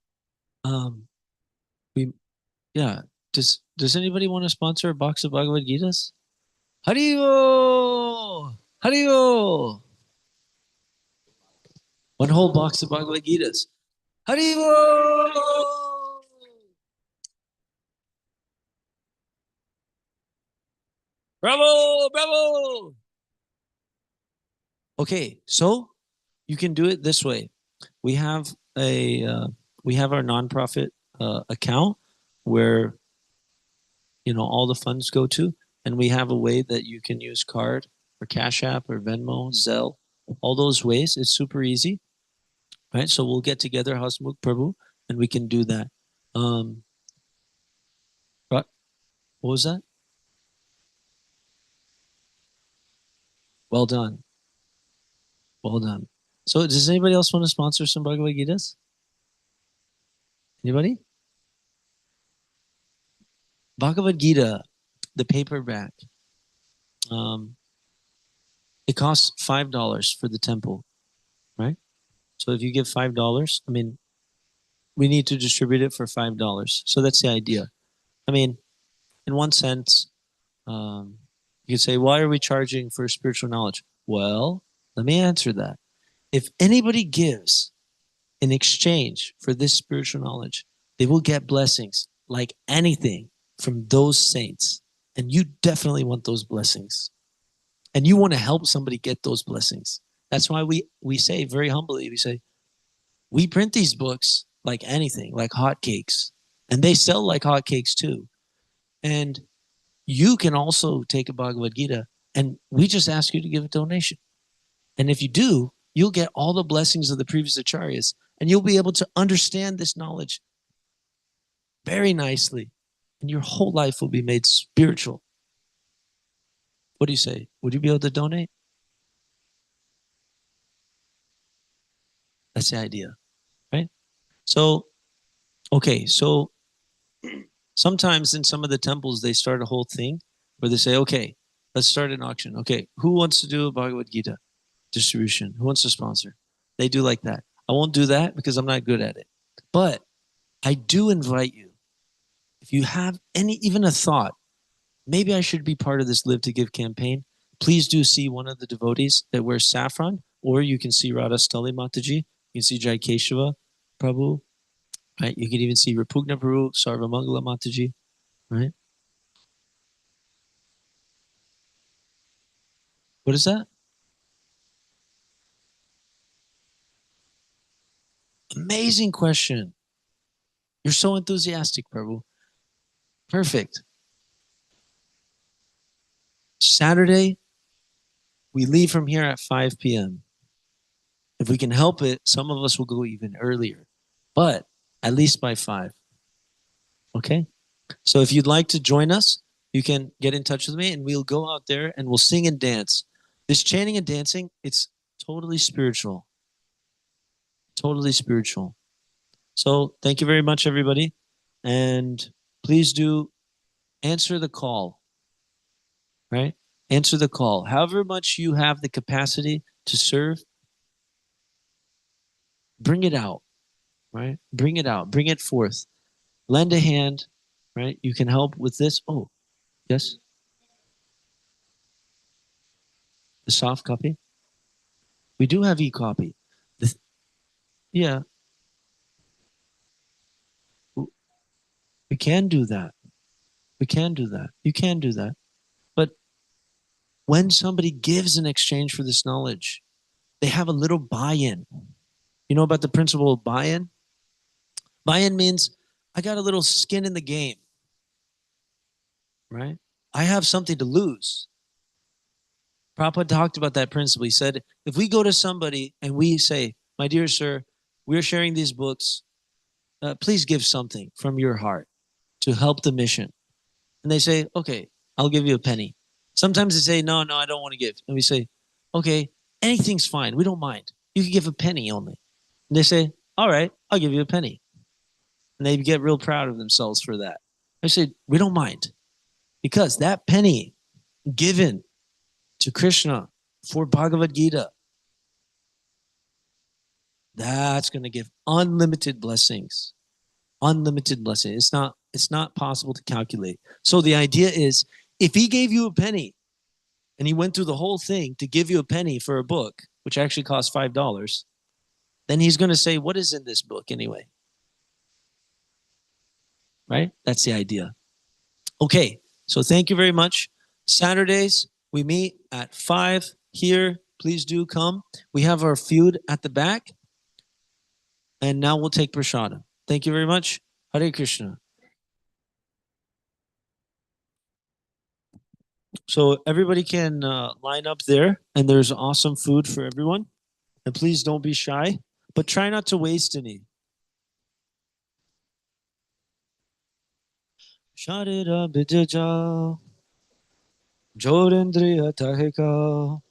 We, yeah. Does anybody want to sponsor a box of Bhagavad Gitas? Haribo! Haribo! One whole box of Bhagavad Gitas. Haribo! Bravo! Bravo! Okay, so you can do it this way. We have our nonprofit account where all the funds go to, and we have a way that you can use card or Cash App or Venmo, Zelle, all those ways. It's super easy, right? So we'll get together, Hasmukh Prabhu, and we can do that. What was that? Well done. Well done. So does anybody else want to sponsor some Bhagavad Gitas? Anybody? Bhagavad Gita, the paperback. It costs $5 for the temple, right? So if you give $5, I mean, we need to distribute it for $5. So that's the idea. I mean, in one sense, you could say, why are we charging for spiritual knowledge? Well, let me answer that. If anybody gives in exchange for this spiritual knowledge, they will get blessings like anything from those saints. And you definitely want those blessings. And you want to help somebody get those blessings. That's why we say very humbly, we say, we print these books like anything, like hotcakes. And they sell like hotcakes too. And you can also take a Bhagavad Gita, and we just ask you to give a donation. And if you do, you'll get all the blessings of the previous acharyas, and you'll be able to understand this knowledge very nicely, and your whole life will be made spiritual. What do you say? Would you be able to donate? That's the idea, right? So, okay, so sometimes in some of the temples, they start a whole thing where they say, okay, let's start an auction. Okay, who wants to do a Bhagavad Gita distribution? Who wants to sponsor? They do like that. I won't do that because I'm not good at it. But I do invite you, if you have even a thought, maybe I should be part of this Live to Give campaign, please do see one of the devotees that wears saffron, or you can see Radha Stali Mataji, you can see Jai Keshava Prabhu, right? You can even see Rapugna Prabhu, Sarvamangala Mataji, right? What is that? Amazing question. You're so enthusiastic, Prabhu. Perfect. Saturday, we leave from here at 5 p.m. If we can help it, some of us will go even earlier, but at least by 5. Okay? So if you'd like to join us, you can get in touch with me and we'll go out there and we'll sing and dance. This chanting and dancing, it's totally spiritual. Totally spiritual. So thank you very much, everybody. And please do answer the call, right? Answer the call. However much you have the capacity to serve, bring it out, right? Bring it out. Bring it forth. Lend a hand, right? You can help with this. Oh, yes? The soft copy? We do have e-copy. Yeah, we can do that. We can do that. You can do that. But when somebody gives in exchange for this knowledge, they have a little buy-in. You know about the principle of buy-in? Buy-in means I got a little skin in the game, right? I have something to lose. Prabhupada talked about that principle. He said, if we go to somebody and we say, my dear sir, we're sharing these books, please give something from your heart to help the mission. And they say, okay, I'll give you a penny. Sometimes they say, no, I don't want to give. And we say, okay, anything's fine. We don't mind. You can give a penny only. And they say, all right, I'll give you a penny. And they get real proud of themselves for that. I say, we don't mind. Because that penny given to Krishna for Bhagavad Gita, that's going to give unlimited blessings. Unlimited blessings. It's not possible to calculate. So the idea is, if he gave you a penny and he went through the whole thing to give you a penny for a book, which actually costs $5, then he's going to say, what is in this book anyway? Right? That's the idea. Okay, so thank you very much. Saturdays, we meet at 5 here. Please do come. We have our feud at the back. And now we'll take prashadam. Thank you very much. Hare Krishna. So everybody can line up there, and there's awesome food for everyone. And please don't be shy, but try not to waste any. Sharira bijaja, jorendriya tahika,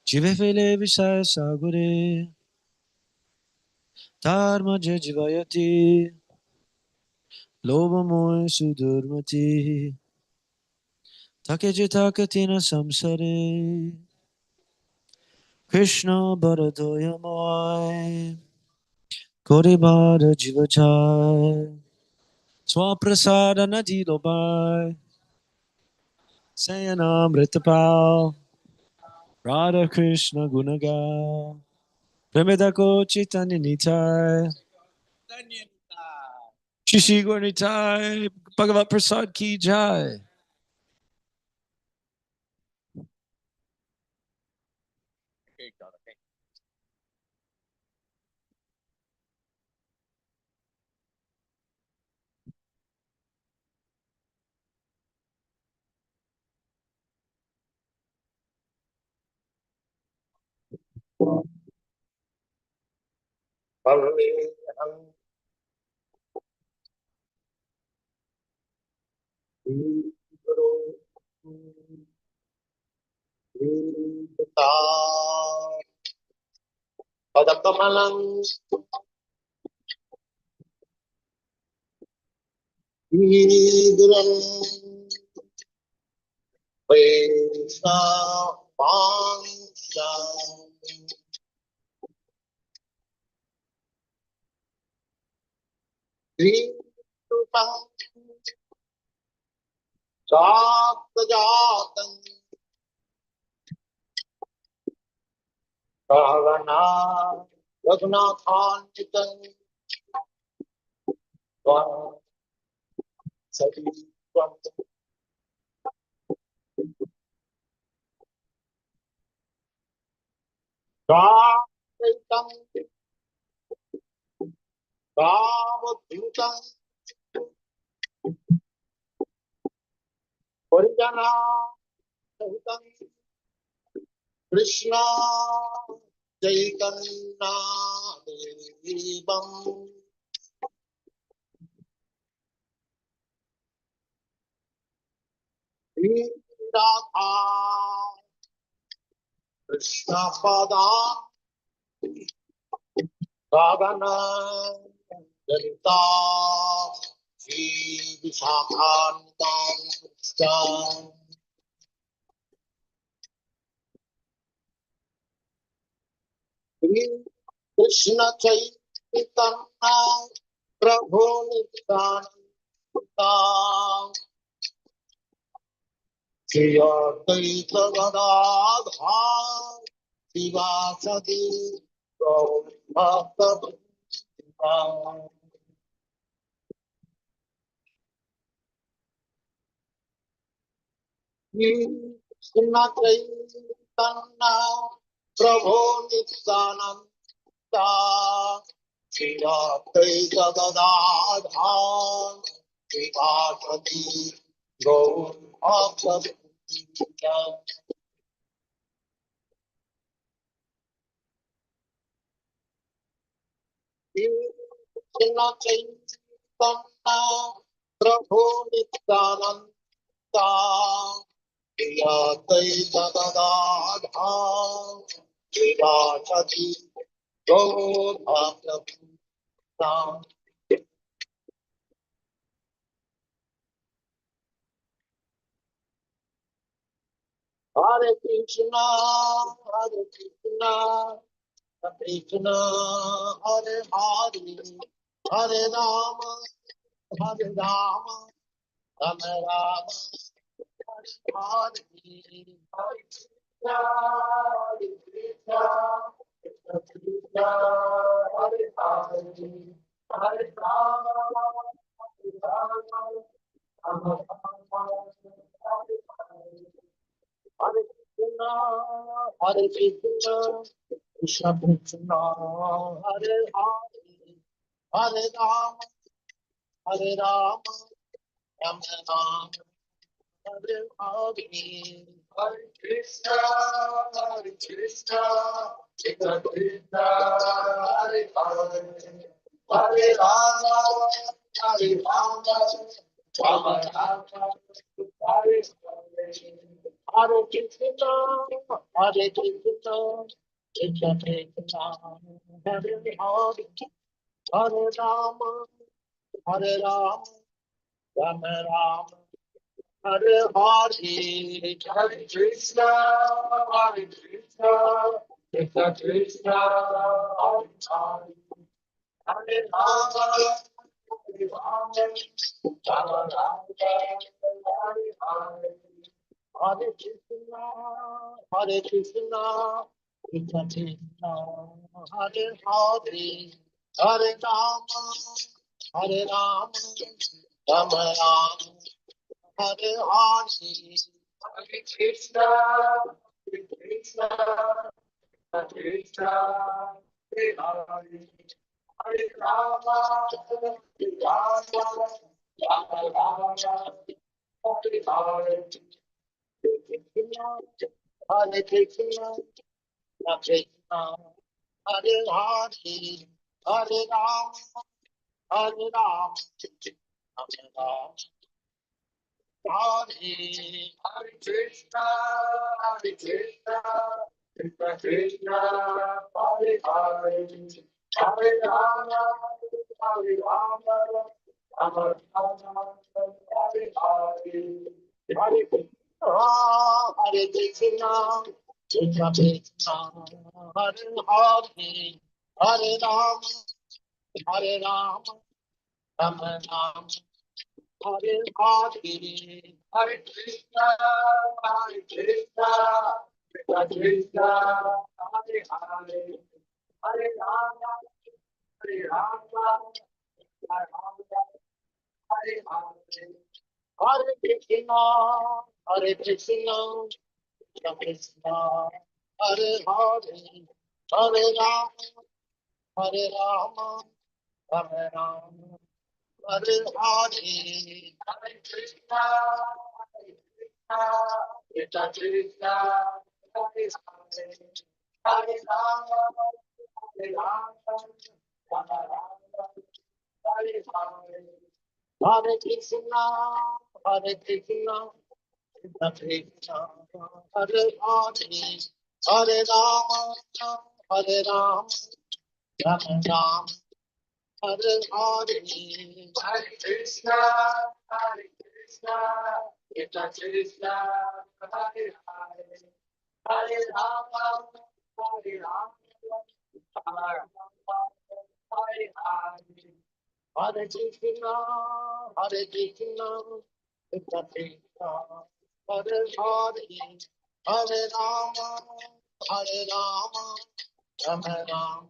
jivefele visaya sagure, dharma jivayati, lobamoy sudurmati, takeje takatina samsare. Krishna Baradoyamai Kori Bada Jivajai Swaprasada Nadilobai Sayanamritapal Radha Krishna Gunaga Premidako Chaitanya Nitai Shishi Nitai Bhagavat Prasad Ki Jai. Padakamalang Idram Vesa Pansha Kripa Jatan Ravana Raghunathan Sati Raitam Ramadutam Parijana Sahitam Krishna Chaitanya Devam Radha Krishna Pada Bhavana Dalita Sri Vishakhantam Stam Sri Krishna Chaitanya Prabhu Nityananda Sri Advaita Gadadha Sivasadi Bhakta Krishna Chaitanya Prabhu Nityananda Sri Advaita Gadadha Sivasadi Bhakta Krishna Chaitanya Prabhu Nityananda Yadvaita Gadadha Srivasadi Gaur Hare Krishna, Hare Krishna, Krishna Hare Hare, Hare Rama, Hare Rama, Rama Rama, Hare Hare, Hare Krishna, Hare Krishna, Krishna Krishna, Hare Hare, Hare Rama, Hare Rama, Rama Rama, Hare Hare. Hare Krishna, Hare Krishna, Krishna Krishna, Hare Hare, Hare Rama, Hare Rama, Rama Rama, Hare Hare. Hare Krishna, Hare Krishna, Krishna Krishna, Hare Hare, Hare Rama, Hare Rama, Rama Rama, Hare Hare. Hare Krishna, Hare Krishna, Krishna Krishna, Hare Hare, Hare Rama, Hare Rama, Rama Rama, Hare Hare, Hare Krishna, Hare Krishna, Krishna Krishna, Hare Hare, Hare Rama, Hare Rama, Rama Rama, Hare Hare, Hare Krishna, Hare Krishna, Krishna Krishna, Hare Hare, Hare Rama, Hare Rama, Rama Rama, Hare Hare, Hare Krishna, Hare Krishna, Krishna, Hare Hare, Hare Rama, Hare Rama, Rama Rama, Hare Hare, Hare Krishna, Krishna, Hare Hare, Hare Rama, Hare Rama, Rama Rama, Hare Hare Krishna, Hare Krishna, Krishna Krishna, Hare Hare, Hare Rama, Hare Rama, Rama Rama, Hare Hare, Hare Krishna, Hare Krishna, Krishna Krishna, Hare Hare, Hare Rama, Hare Rama, Rama Rama, Hare Hare, Hare Krishna, Hare Krishna, Krishna Krishna, Hare Hare, Hare Rama, Hare Rama, Rama Rama, Hare Hare, Hare Krishna, Hare Krishna, Krishna Krishna, Hare Hare, Hare Rama, Hare Rama, Rama Rama, Hare Hare, Hare Krishna, Hare Krishna, Krishna Krishna, Hare Hare, Hare Rama, Hare Rama, Rama Rama, Hare Hare, Hare Krishna, Hare Krishna, Krishna Krishna, Hare Hare, Hare Rama, Hare Rama, Rama Rama, Hare Hare, Hare Krishna, Hare Krishna, Krishna Krishna, Hare Hare, Hare Rama, Hare Rama, Rama Rama, Hare Hare, Hare Krishna, Hare Krishna, Krishna Krishna, Hare Hare, Hare Rama, Hare Rama, Rama Rama,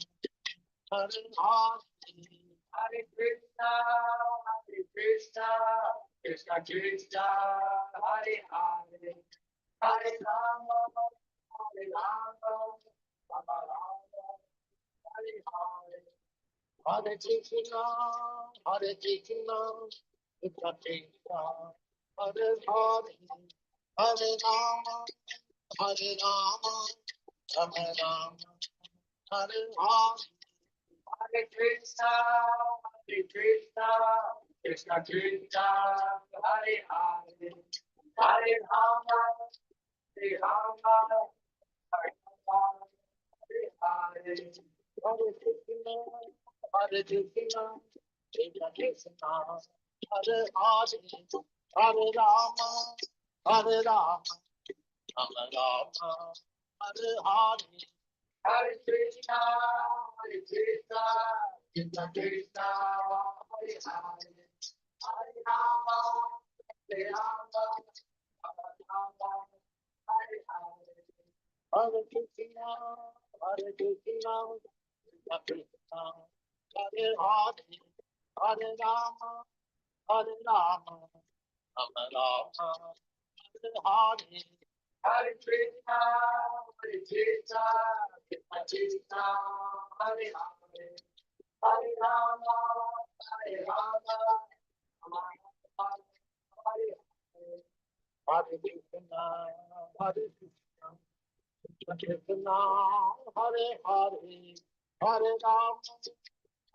Hare Hare, Hare Krishna, Hare Krishna, Krishna Krishna, Hare Hare, Hare Rama, Hare Rama, Rama Rama, Hare Hare, Hare Krishna, Hare Krishna, Krishna Krishna, Hare Hare, Hare Rama, Hare Rama, Rama Rama, Hare Hare, Hare Krishna, Hare Krishna, Krishna Krishna, Hare Hare, Hare Rama, Hare Rama, Hare Rama, Hare Hare, Hare Krishna, Hare Krishna, Krishna Krishna, Hare Hare, Hare Rama, Hare Rama, Rama Rama, Hare Hare, Hare Krishna, Hare Krishna, Krishna Krishna, Hare Hare, Hare Rama, Hare Rama, Rama Rama, Hare Hare, Hare Krishna, Hare Krishna, Krishna Krishna, Hare Hare, Hare Rama, Hare Rama, Rama Rama, Hare Hare, Hare Krishna, Hare Krishna, Krishna Krishna, Hare Hare, Hare Rama, Hare Rama, Rama Rama, Hare Hare, Hare Krishna, Hare Krishna, Krishna Krishna, Hare Hare, Hare Rama,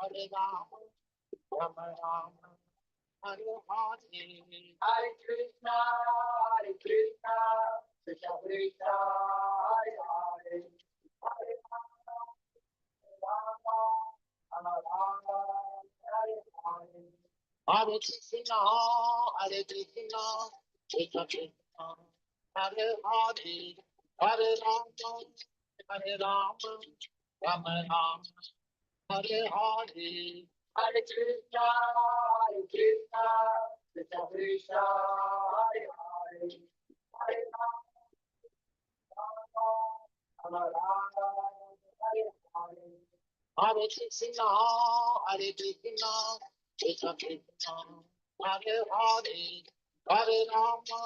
Hare Rama, Rama Rama, Hare Hare, Hare Krishna, Hare Krishna, Krishna Krishna, Hare Hare, Hare Rama, Hare Rama, Rama Rama, Hare Hare, Hare Krishna, Hare Krishna, Krishna Krishna, Hare Hare, Hare Rama, Hare Rama, Rama Rama, Hare Hare, Hare Krishna, Krishna Krishna, Hare Hare, Hare Rama, Rama Rama, Hare Hare. Hare Krishna, Hare Krishna, Krishna Krishna, Hare Hare, Hare Rama,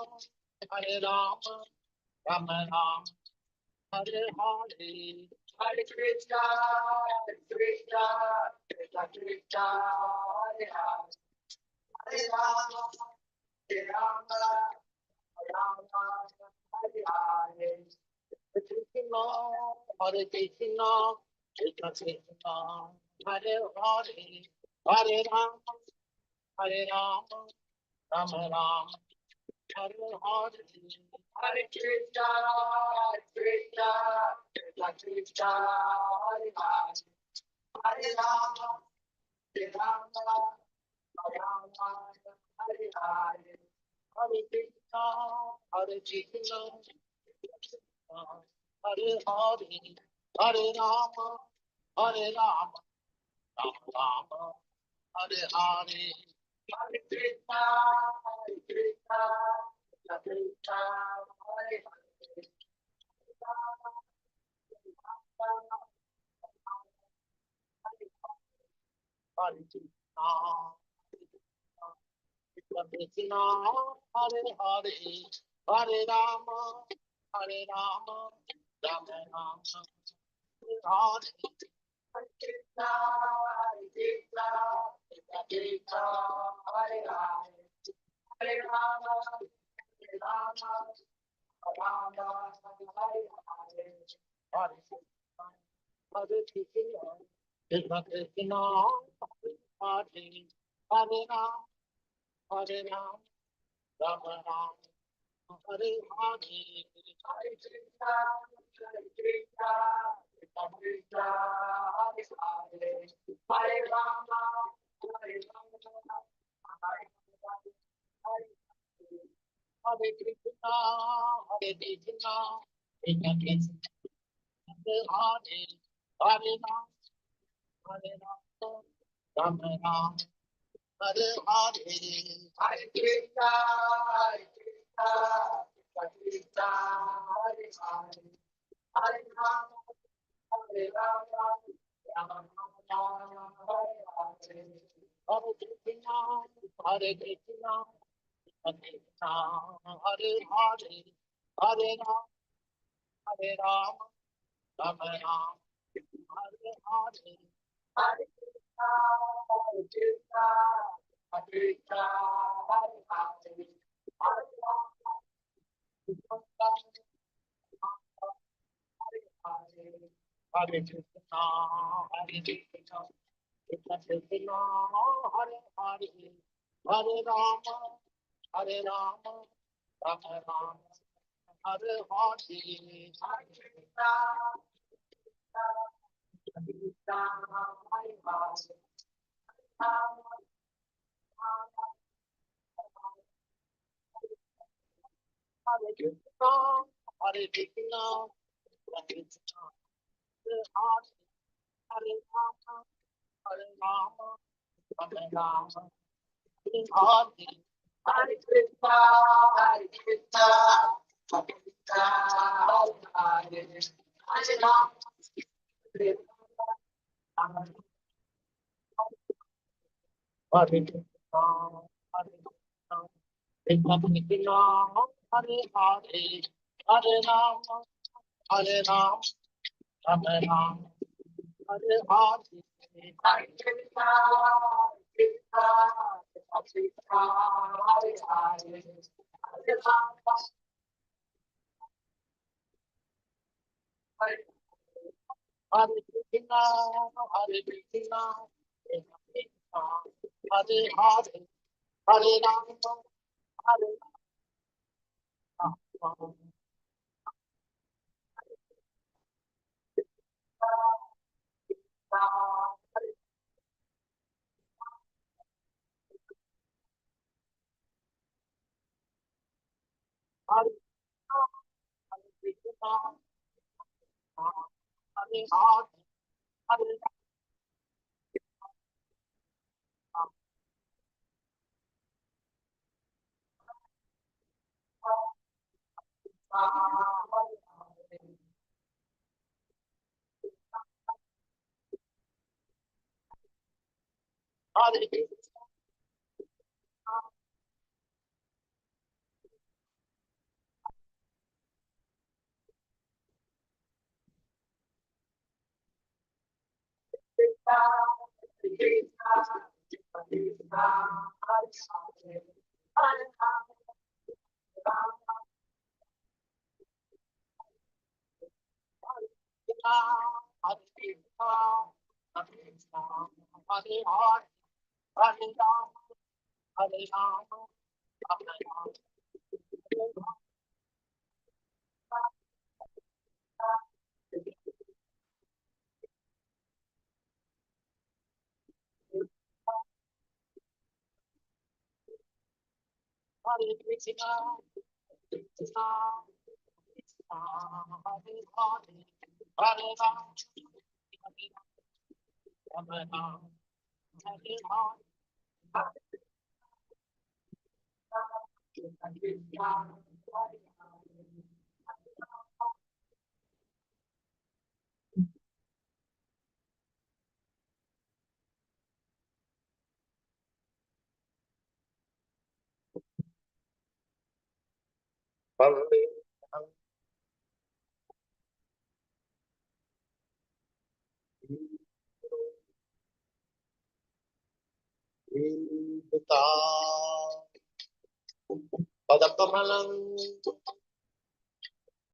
Rama Rama, Hare Hare, Hare Krishna, Krishna, Krishna Krishna, Hare Hare, Hare Rama, Rama, Rama, Hare Hare. Hare Krishna, Hare Krishna, Krishna Krishna, Hare Hare, Hare Rama, Rama Rama, Hare Hare, Hare Krishna, Krishna, Krishna Krishna, Hare Hare, Hare Rama, Rama, Rama, Hare Hare, Hare Krishna, Hare Krishna, Hare Hare, Hare Rama, Rama Rama, Hare Hare, Hare Krishna, Krishna, Krishna, Hare Hare, Hare Krishna, Krishna, Hare Hare, Hare Rama, Rama Rama, Hare Hare, Hare Krishna, Krishna, Krishna, Hare Hare, Hare Rama, Rama, Rama, Hare Hare, Hare Krishna, Krishna Krishna, Hare Hare Rama, Rama Rama, Hare Hare, Hare Krishna, Krishna, Krishna, Hare Hare, Hare Rama, Rama, Hare Hare Krishna, Krishna, Krishna Krishna, Hare Hare, Hare Rama, Rama Rama, Hare Hare, Hare Krishna, Krishna, Krishna, Hare Hare, Hare Rama, Rama, Rama, Hare Hare, Hare Krishna, Krishna, Krishna, Hare Hare, Hare Rama, Rama Rama, Hare Hare, Hare Krishna, Krishna, Krishna, Hare Hare, Hare Rama, Hare Krishna, Krishna Krishna, Hare Hare, Hare Rama, Rama Rama, Hare Hare, Hare Krishna, Krishna, Hare Hare, Hare Krishna, Hare Krishna, Krishna, Hare Hare, Hare Rama, Rama Rama, Hare Hare, Hare Krishna, Krishna, Krishna, Hare Hare, Hare Rama, Rama Rama, Hare Krishna, Krishna Krishna, Hare Hare, Hare Rama, Rama Rama, Hare Hare, Hare Krishna, Krishna, Krishna, Hare Hare, Hare Rama, Hare Krishna, Hare Krishna, Krishna Krishna, Hare Hare, Hare Rama, Hare Rama, Hare Krishna, Pagkamalang